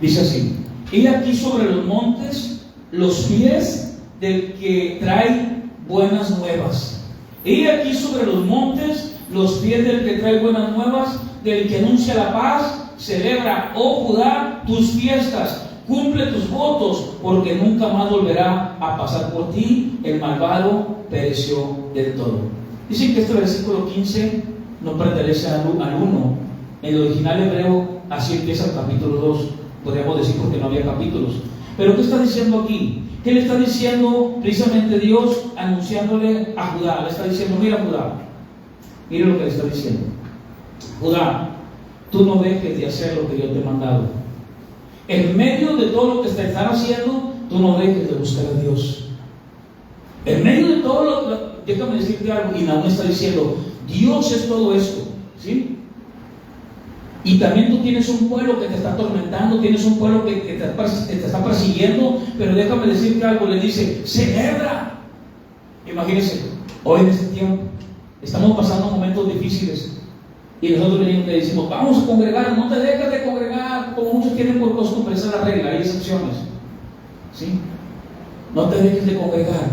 Dice así: he aquí sobre los montes los pies del que trae buenas nuevas. He aquí sobre los montes los pies del que trae buenas nuevas, del que anuncia la paz. Celebra, oh Judá, tus fiestas, cumple tus votos, porque nunca más volverá a pasar por ti. El malvado pereció del todo. Dicen que este versículo 15 no pertenece al 1. En el original hebreo así empieza el capítulo 2. Podríamos decir porque no había capítulos. Pero ¿qué está diciendo aquí? ¿Qué le está diciendo precisamente Dios anunciándole a Judá? Le está diciendo: mira, Judá, mire lo que le está diciendo. Judá, tú no dejes de hacer lo que yo te he mandado. En medio de todo lo que te están haciendo, tú no dejes de buscar a Dios. En medio de todo déjame decirte algo. Y Nahum está diciendo: Dios es todo esto, ¿sí? Y también tú tienes un pueblo que te está atormentando, tienes un pueblo que te está persiguiendo, pero déjame decirte algo. Le dice: celebra. Imagínense, hoy en este tiempo estamos pasando momentos difíciles y nosotros le decimos: vamos a congregar. No te dejes de congregar, como muchos tienen por costumbre. Esa es la regla, hay excepciones, ¿sí? No te dejes de congregar,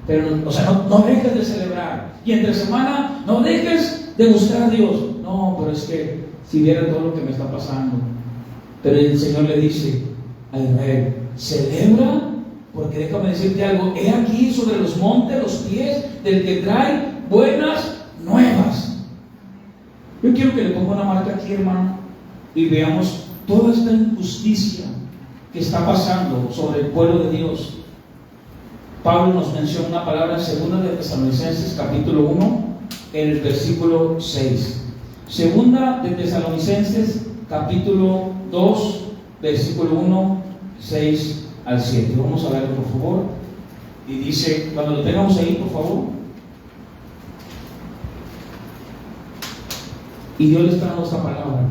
pero no dejes de celebrar. Y entre semana no dejes de buscar a Dios. No, pero es que si viera todo lo que me está pasando. Pero el Señor le dice a Israel: celebra, porque déjame decirte algo, he aquí sobre los montes los pies del que trae buenas nuevas. Yo quiero que le ponga una marca aquí, hermano, y veamos toda esta injusticia que está pasando sobre el pueblo de Dios. Pablo nos menciona una palabra en 2 de Tesalonicenses capítulo 1, en el versículo 6. 2 de Tesalonicenses capítulo 2, versículo 1, 6 al 7. Vamos a verlo, por favor. Y dice, cuando lo tengamos ahí, por favor. Y Dios le está dando esta palabra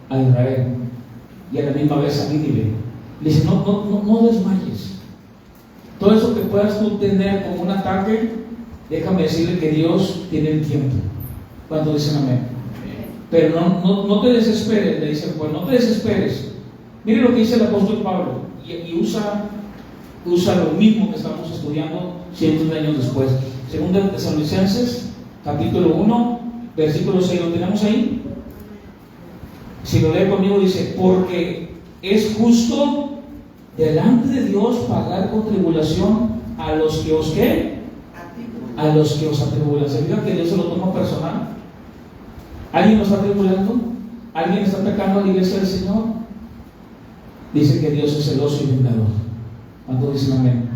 a Israel y a la misma vez a Nínive. Le dice: no desmayes. Todo eso que puedas tú tener como un ataque, déjame decirle que Dios tiene el tiempo. ¿Cuántos dicen amén? Pero no te desesperes, le dice el pueblo, no te desesperes. Mire lo que dice el apóstol Pablo, y usa lo mismo que estamos estudiando cientos de años después. 2 de Tesalonicenses, capítulo 1, versículo 6, ¿lo tenemos ahí? Si lo lee conmigo, dice: porque es justo delante de Dios pagar con tribulación a los que os ¿qué? A los que os atribulan. ¿Se fija que Dios se lo toma personal? ¿Alguien lo está atribulando? ¿Alguien está atacando a la iglesia del Señor? Dice que Dios es celoso y vengador. ¿Cuántos dicen amén?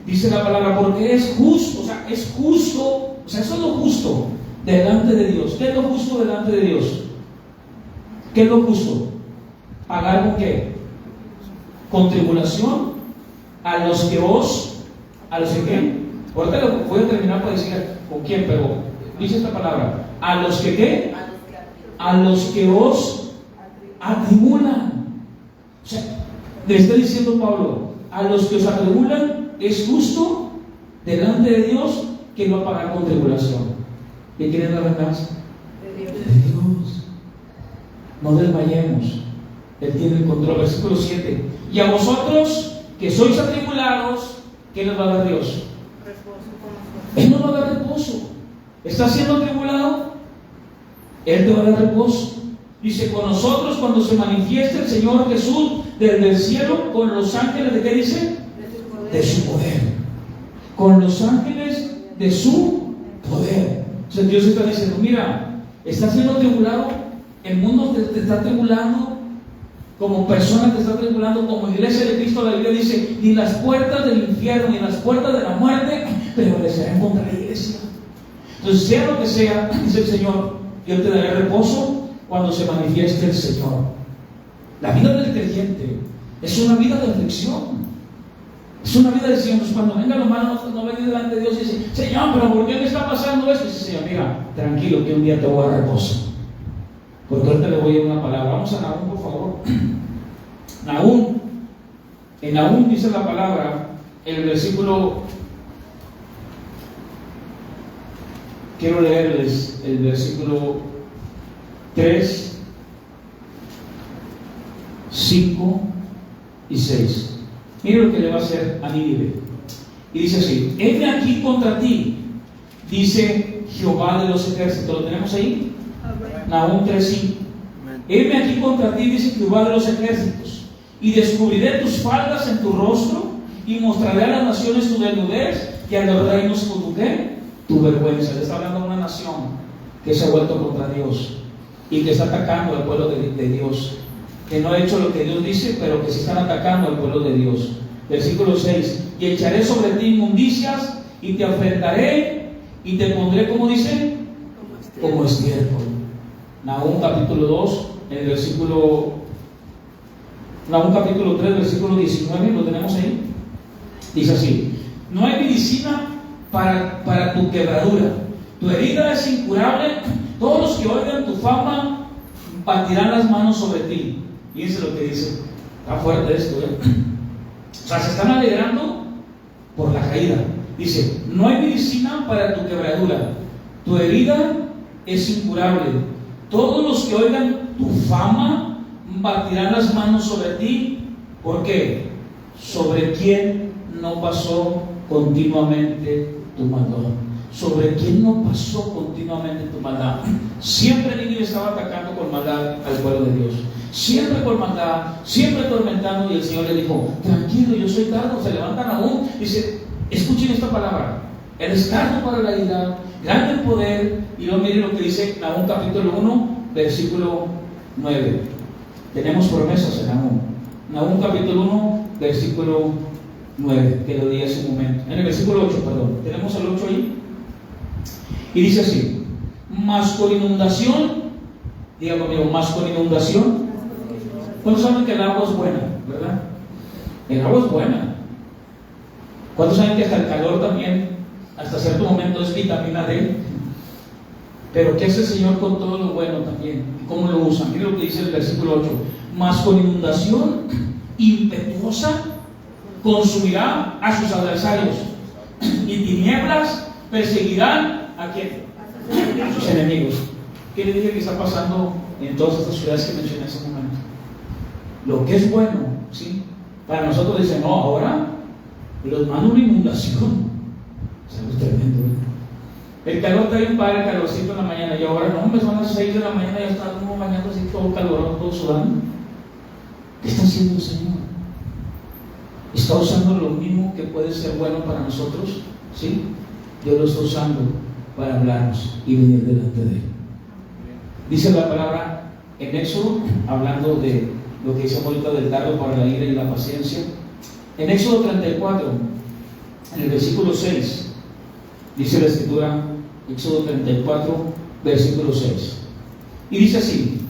Dice la palabra: porque es justo, o sea, es justo, o sea, eso es lo justo delante de Dios. ¿Qué es lo justo delante de Dios? ¿Qué es lo justo? ¿Pagar con qué? Con tribulación a los que qué. Ahorita lo voy a terminar para decir con quién, pero dice esta palabra: a los que qué, a los que os atribulan. O sea, le está diciendo Pablo: a los que os atribulan es justo delante de Dios que no va a pagar con tribulación. ¿De quién es la venganza? De Dios. No desmayemos, Él tiene el control. Versículo 7: y a vosotros que sois atribulados, ¿qué les va a dar Dios? Él nos va a dar reposo. ¿Estás siendo atribulado? Él te va a dar reposo. Dice: con nosotros cuando se manifieste el Señor Jesús desde el cielo con los ángeles, ¿de qué dice? De su poder. Con los ángeles de su poder. Entonces Dios está diciendo: mira, estás siendo atribulado, el mundo te está atribulando, como persona te está atribulando, como iglesia de Cristo. La Biblia dice: ni las puertas del infierno ni las puertas de la muerte prevalecerán contra la iglesia. Entonces, sea lo que sea, dice el Señor, yo te daré reposo cuando se manifieste el Señor. La vida del creyente es una vida de aflicción. Es una vida de Señor. Pues cuando venga lo malo, no venga delante de Dios y dice: Señor, pero ¿por qué me está pasando esto? Y dice: Señor, mira, tranquilo, que un día te voy a dar reposo. Porque ahorita le voy a dar una palabra. Vamos a Nahum, por favor. Nahum. En Nahum dice la palabra, en el versículo, quiero leerles el versículo 3, 5 y 6. Mira lo que le va a hacer a Nínive. Y dice así: heme aquí contra ti, dice Jehová de los ejércitos. ¿Lo tenemos ahí? Nahum 3:5. Heme aquí contra ti, dice Jehová de los ejércitos, y descubriré tus faldas en tu rostro, y mostraré a las naciones tu desnudez, y a los reinos tu vergüenza. Le está hablando a una nación que se ha vuelto contra Dios y que está atacando al pueblo de Dios, que no ha hecho lo que Dios dice, pero que se están atacando al pueblo de Dios. Versículo 6: y echaré sobre ti inmundicias, y te afrentaré, y te pondré, como dice, como estiércol. Nahum capítulo 2, en el versículo, Nahum capítulo 3, versículo 19, ¿lo tenemos ahí? Dice así: no hay medicina para tu quebradura, tu herida es incurable, todos los que oigan tu fama batirán las manos sobre ti. Fíjense lo que dice, está fuerte esto, O sea, se están alegrando por la caída. Dice: no hay medicina para tu quebradura, tu herida es incurable, todos los que oigan tu fama batirán las manos sobre ti. ¿Por qué? Sobre quién no pasó continuamente tu maldad. sobre quién no pasó continuamente tu maldad. Siempre Nínive estaba atacando con maldad al pueblo de Dios. Siempre con maldad, siempre atormentando. Y el Señor le dijo: tranquilo, yo soy tardo. Se levantan aún. Dice: escuchen esta palabra: eres tardo para la ira, grande en poder. Y luego miren lo que dice Nahum capítulo 1, versículo 9. Tenemos promesas en Nahum. Nahum capítulo 1, versículo 9, que lo di hace un momento. En el versículo 8, perdón. ¿Tenemos el 8 ahí? Y dice así: mas con inundación, diga conmigo, mas con inundación. ¿Cuántos saben que el agua es buena, verdad? El agua es buena. ¿Cuántos saben que hasta el calor también, hasta cierto momento, es vitamina D? Pero ¿qué hace el Señor con todo lo bueno también? ¿Cómo lo usa? Mira lo que dice el versículo 8: mas con inundación impetuosa consumirá a sus adversarios, y tinieblas perseguirán ¿a quién? A sus enemigos. ¿Qué le dije que está pasando en todas estas ciudades que mencioné hace un momento? Lo que es bueno, ¿sí? Para nosotros dicen: no, ahora los manda una inundación. Es tremendo, ¿eh? El calor está bien padre, el calorcito en la mañana, y ahora no, me son las 6 de la mañana y ya está como bañando así todo calorón, todo sudando. ¿Qué está haciendo el Señor? Está usando lo mismo que puede ser bueno para nosotros, ¿sí? Dios lo está usando para hablarnos y venir delante de Él. Dice la palabra en Éxodo, hablando de lo que dice ahorita del dardo para la ira y la paciencia. En Éxodo 34, en el versículo 6, dice la escritura, Éxodo 34, versículo 6. Y dice así: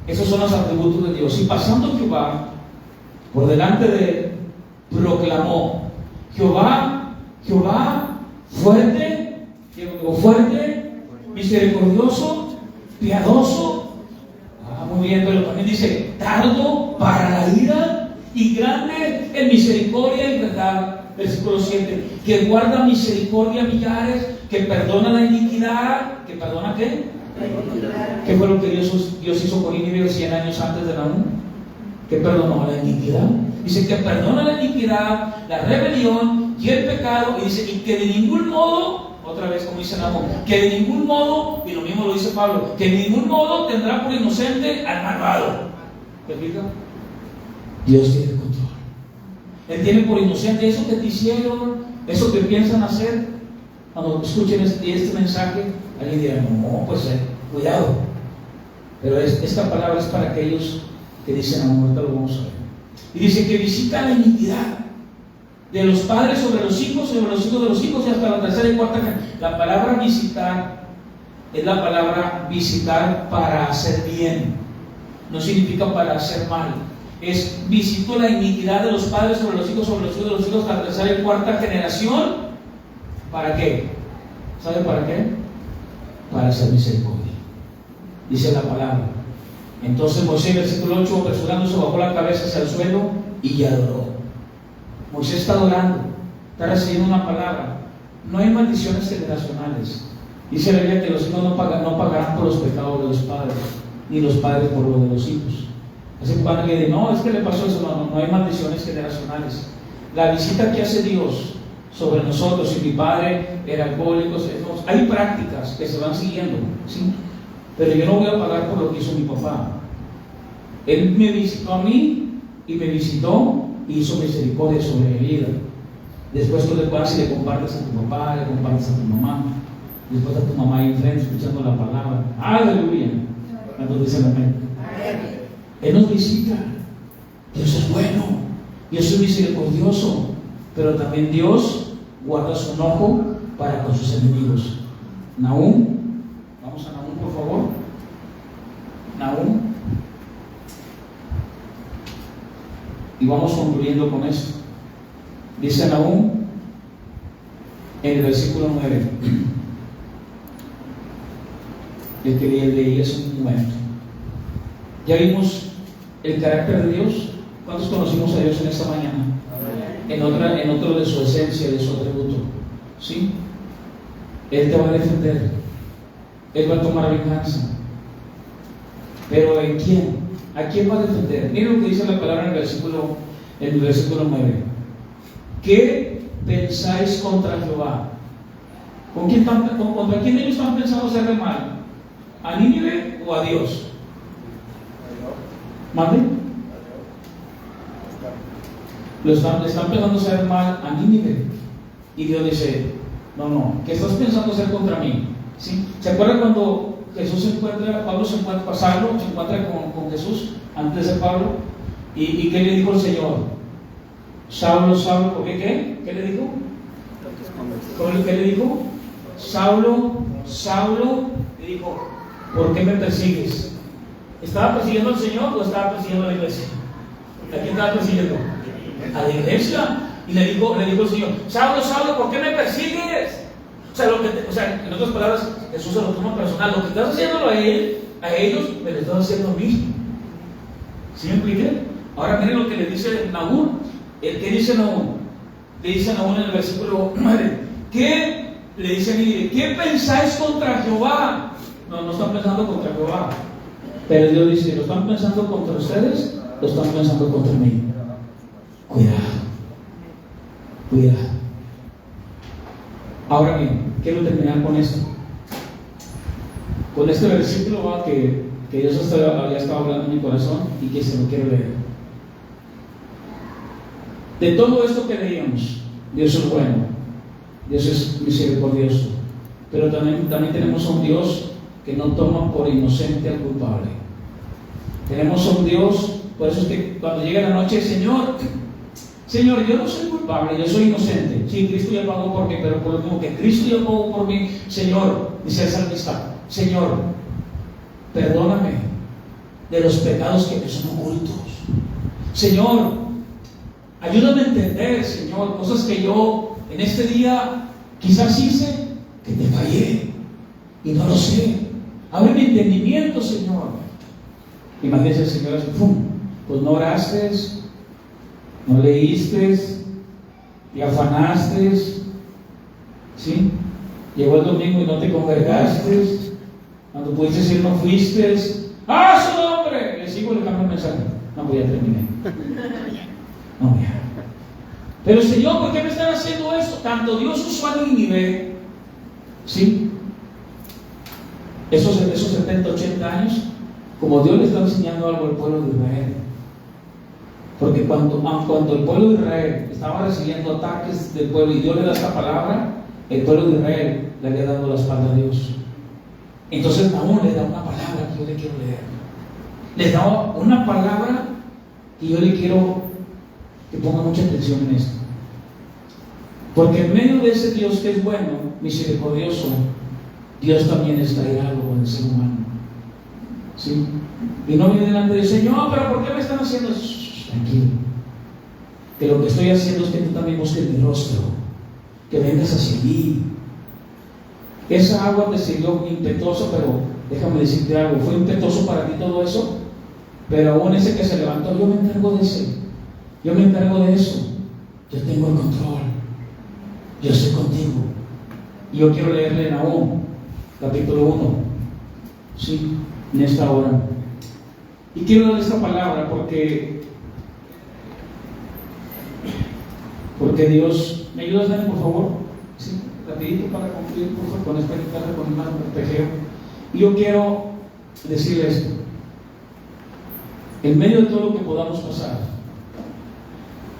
esos son los atributos de Dios. Y pasando Jehová por delante de él, proclamó: Jehová, Jehová, fuerte, fuerte, misericordioso, piadoso. Muy bien, pero también dice: tardo para la ira y grande en misericordia y verdad. Versículo 7: que guarda misericordia a millares, que perdona la iniquidad. ¿Que perdona qué? ¿Qué fue lo que Dios hizo con Nínive 100 años antes de Nahum? Que perdonó la iniquidad. Dice que perdona la iniquidad, la rebelión y el pecado. Y dice: y que de ningún modo, otra vez como dice Nahum, que de ningún modo, y lo mismo lo dice Pablo, que de ningún modo tendrá por inocente al malvado. ¿Te fijas? Dios tiene control. Él tiene por inocente eso que te hicieron, eso que piensan hacer. Cuando escuchen este mensaje, alguien dirá: no, pues cuidado. Pero esta palabra es para aquellos que dicen: ahorita lo vamos a ver. Y dice que visita la iniquidad de los padres sobre los hijos de los hijos, y hasta la tercera y cuarta. La palabra visitar es la palabra visitar para hacer bien, no significa para hacer mal. Es: visito la iniquidad de los padres sobre los hijos de los hijos, hasta la tercera y cuarta generación. ¿Para qué? ¿Sabe para qué? Para hacer misericordia, dice la palabra. Entonces Moisés, versículo 8, apresurándose, bajó la cabeza hacia el suelo y adoró. Moisés está adorando, está recibiendo una palabra. No hay maldiciones generacionales. Dice la Biblia que los hijos no pagarán por los pecados de los padres, ni los padres por lo de los hijos. Así que cuando le dice: no, es que le pasó eso, no hay maldiciones generacionales. La visita que hace Dios sobre nosotros, si mi padre era alcohólico, hay prácticas que se van siguiendo, ¿sí? Pero yo no voy a pagar por lo que hizo mi papá. Él me visitó a mí y me visitó y hizo misericordia sobre mi vida. Después tú le vas y le compartes a tu papá, le compartes a tu mamá, después a tu mamá ahí enfrente escuchando la palabra. ¡Aleluya! Cuando dicen amén. Él nos visita. Dios es bueno, Dios es misericordioso, pero también Dios guarda su enojo para con sus enemigos. Nahum, vamos a Nahum, por favor. Nahum. Y vamos concluyendo con esto. Dice Nahum en el versículo 9. El que leí hace un momento. Ya vimos el carácter de Dios. ¿Cuántos conocimos a Dios en esta mañana? En otro de su esencia, de su atributo. ¿Sí? Él te va a defender. Él va a tomar venganza. Pero ¿en quién? ¿A quién va a defender? Miren lo que dice la palabra en el versículo 9. ¿Qué pensáis contra Jehová? ¿Contra quién ellos están pensando hacerle mal? ¿A Nínive o a Dios? ¿Mande? Le están pensando hacer mal a Nínive. Y Dios dice: no, ¿qué estás pensando hacer contra mí? ¿Sí? ¿Se acuerdan cuando Pablo se encuentra, Saulo se encuentra con Jesús antes de Pablo? ¿Y qué le dijo el Señor? Saulo, Saulo, ¿por qué qué? ¿Qué le dijo? ¿Qué le dijo? Saulo, Saulo, le dijo: ¿por qué me persigues? ¿Estaba persiguiendo al Señor o estaba persiguiendo a la iglesia? ¿A quién estaba persiguiendo? A la iglesia. Y le dijo el Señor: Saulo, Saulo, ¿por qué me persigues? O sea, en otras palabras, Jesús se lo toma personal. Lo que estás haciéndolo a ellos, me lo estás haciendo a mí. ¿Sí me expliqué? Ahora miren lo que le dice Nahum. ¿Qué dice Nahum? Le dice Nahum en el versículo 9: ¿qué? Le dice a mí: ¿qué pensáis contra Jehová? No están pensando contra Jehová. Pero Dios dice: ¿lo están pensando contra ustedes? ¿Lo están pensando contra mí? Cuidado. Ahora bien, quiero terminar con esto. Con este versículo que Dios había estado hablando en mi corazón y que se lo quiero leer. De todo esto que leíamos, Dios es bueno, Dios es misericordioso, pero también tenemos a un Dios que no toma por inocente al culpable. Tenemos a un Dios, por eso es que cuando llega la noche: Señor, yo no soy culpable, yo soy inocente. Sí, Cristo ya pagó por mí, pero por lo mismo que Cristo ya pagó por mí, Señor, dice el salmista: Señor, perdóname de los pecados que me son ocultos. Señor, ayúdame a entender, Señor, cosas que yo en este día quizás hice, que te fallé y no lo sé. Abre mi entendimiento, Señor. Imagínense el Señor así: pues no oraste, no leíste, y afanaste, ¿sí? Llegó el domingo y no te congregaste, cuando pudiste ir no fuiste. ¡Ah, su nombre! Le sigo, le cambio el mensaje. No, pues ya terminé. No, ya. Pero Señor, ¿por qué me están haciendo esto? Tanto Dios usó a Nínive, ¿sí? Esos 70, 80 años, como Dios le está enseñando algo al pueblo de Israel. Porque cuando el pueblo de Israel estaba recibiendo ataques del pueblo y Dios le da esta palabra, el pueblo de Israel le había dado la espalda a Dios. Entonces Nahum le da una palabra que yo le quiero leer. Le da una palabra que yo le quiero que ponga mucha atención en esto. Porque en medio de ese Dios que es bueno, misericordioso, Dios también está airado con el ser humano. ¿Sí? Y no viene delante del Señor: pero ¿por qué me están haciendo eso? Tranquilo, que lo que estoy haciendo es que tú también busques mi rostro, que vengas hacia mí. Esa agua te sirvió impetuoso, pero déjame decirte algo: fue impetuoso para ti todo eso, pero aún ese que se levantó, yo me encargo de ese, yo me encargo de eso, yo tengo el control, yo estoy contigo. Y yo quiero leerle Nahum capítulo 1, sí, en esta hora, y quiero darle esta palabra porque Dios, ¿me ayudas, Dani, por favor? Sí, rapidito para concluir, por favor, con esta guitarra, con un arpegio. Y yo quiero decirle esto: en medio de todo lo que podamos pasar,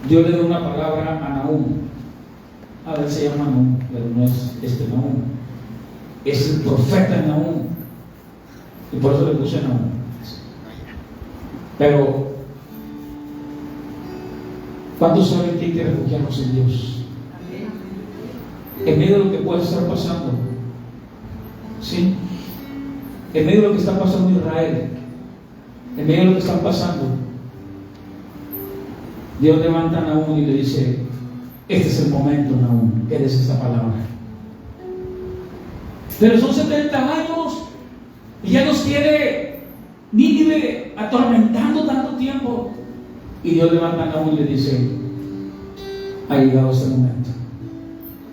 Dios le da una palabra a Nahum. A ver, se llama Nahum, pero no es este Nahum, es el profeta Nahum, y por eso le puse Nahum. Pero ¿cuántos saben que hay que refugiarnos en Dios? En medio de lo que puede estar pasando, ¿sí? En medio de lo que está pasando en Israel, en medio de lo que está pasando, Dios levanta a Nahum y le dice: este es el momento, Nahum, que des esta palabra. Pero son 70 años y ya nos tiene Nínive atormentando tanto tiempo. Y Dios levanta a Nahum y le dice: ha llegado este momento.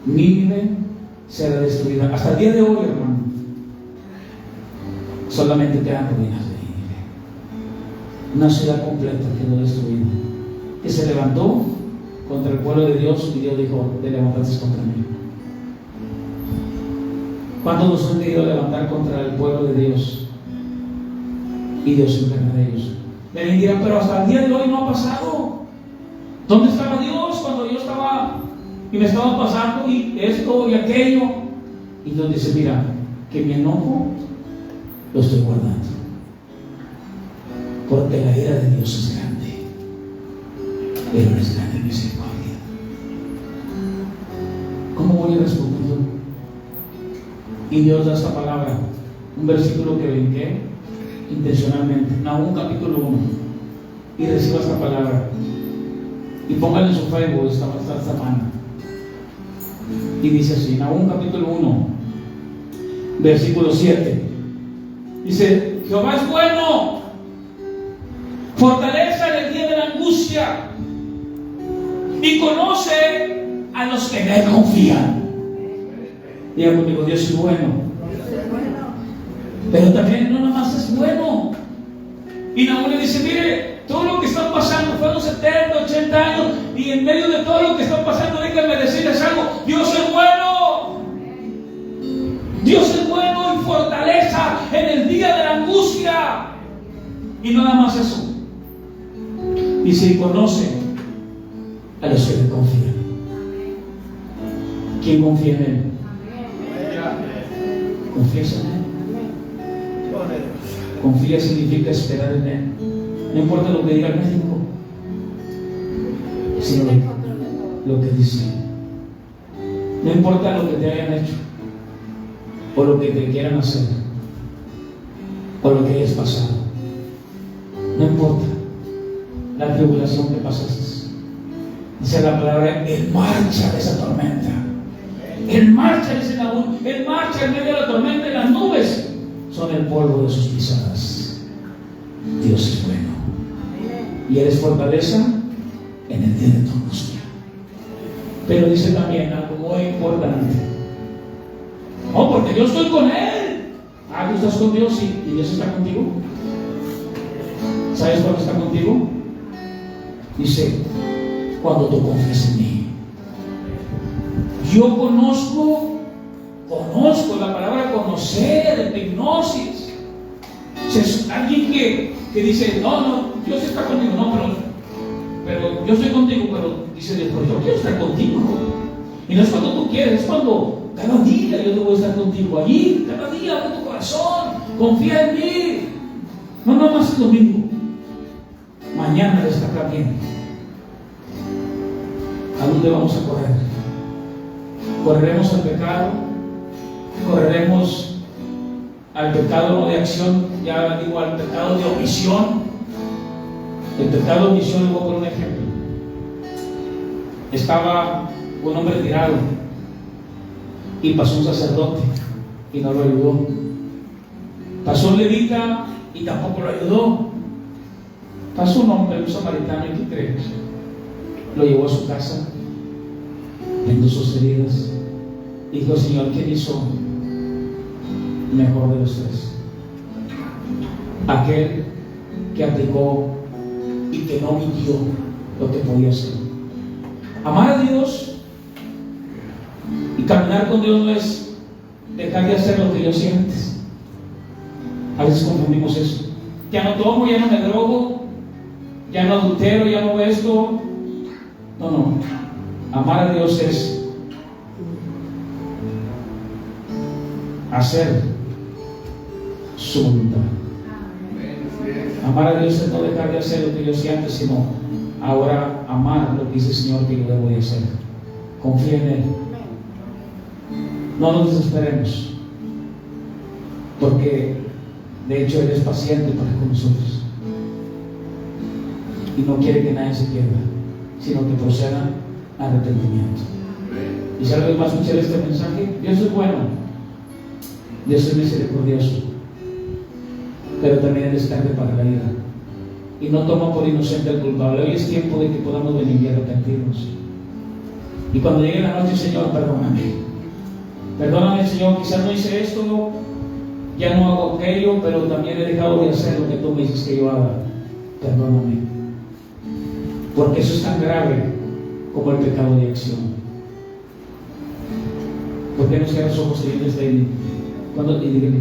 Nínive será destruida. Hasta el día de hoy, hermano, solamente quedan ruinas de Nínive. Una ciudad completa quedó destruida, que se levantó contra el pueblo de Dios, y Dios dijo: te levantaste contra mí. ¿Cuántos nos han querido levantar contra el pueblo de Dios? Y Dios se encarga de ellos. Me dirán, pero hasta el día de hoy no ha pasado. ¿Dónde estaba Dios cuando yo estaba y me estaba pasando y esto y aquello? Y Dios dice, mira, que mi enojo lo estoy guardando, porque la ira de Dios es grande, pero no es grande en misericordia. ¿Cómo voy a responder yo? Y Dios da esta palabra, un versículo que brinqué intencionalmente, Nahum capítulo 1, y reciba esta palabra y póngale en su Facebook esta semana. Y dice así, Nahum capítulo 1, versículo 7, dice: Jehová es bueno, fortaleza en el día de la angustia, y conoce a los que en él confían. Diga conmigo, Dios es bueno. Pero también no nada más es bueno. Y Nahum le dice, mire, todo lo que están pasando fueron 70, 80 años, y en medio de todo lo que están pasando, déjenme decirles algo: Dios es bueno. Dios es bueno y fortaleza en el día de la angustia. Y no nada más eso. Dice, y conoce a los que le confían. ¿Quién confía en él? Confías en él. Confía significa esperar en él. No importa lo que diga el médico, sino lo que dice. No importa lo que te hayan hecho, o lo que te quieran hacer, o lo que hayas pasado. No importa la tribulación que pasaste. Dice la palabra, Él marcha de esa tormenta. Él marcha, dice Nahum, Él marcha en medio de la tormenta, y las nubes son el polvo de sus pisadas. Dios es bueno. Y eres fortaleza en el día de tu angustia. Pero dice también algo muy importante. Oh, porque yo estoy con Él. Ah, tú estás con Dios, sí, y Dios está contigo. ¿Sabes cuándo está contigo? Dice, cuando tú confías en mí. Yo conozco la palabra conocer, epignosis. Es alguien que dice, no, Dios está contigo, no, pero yo estoy contigo, pero dice Dios, pero yo quiero estar contigo. Y no es cuando tú quieres, es cuando cada día yo debo estar contigo, allí, cada día con tu corazón, confía en mí. No nada más el domingo, mañana está bien. ¿A dónde vamos a correr? ¿Correremos al pecado? ¿Correremos al pecado no de acción? Ya digo, al pecado de omisión. El pecado de omisión, le voy a poner un ejemplo. Estaba un hombre tirado y pasó un sacerdote y no lo ayudó. Pasó un levita y tampoco lo ayudó. Pasó un hombre, un samaritano, ¿y qué crees? Lo llevó a su casa, vendó sus heridas. Dijo, Señor, ¿quién hizo mejor de los tres? Aquel que aplicó y que no midió lo que podía hacer. Amar a Dios y caminar con Dios no es dejar de hacer lo que yo hacía antes. A veces confundimos eso. Ya no tomo, ya no me drogo, ya no adultero, ya no esto. No. Amar a Dios es hacer su voluntad. Amar a Dios es no dejar de hacer lo que yo hacía antes, sino ahora amar lo que dice el Señor que yo debo de hacer. Confía en Él. No nos desesperemos, porque de hecho Él es paciente para con nosotros y no quiere que nadie se pierda, sino que proceda a arrepentimiento. Y si alguien va a escuchar este mensaje, Dios es bueno, Dios es misericordioso, pero también Él es tarde para la ira y no toma por inocente al culpable. Hoy es tiempo de que podamos venir y arrepentirnos. Y cuando llegue la noche, Señor, perdóname, Señor, quizás no hice esto, ya no hago aquello, pero también he dejado de hacer lo que tú me dices que yo haga. Perdóname, porque eso es tan grave como el pecado de acción. ¿Por qué no cierras ojos y diles, David? Y dígale.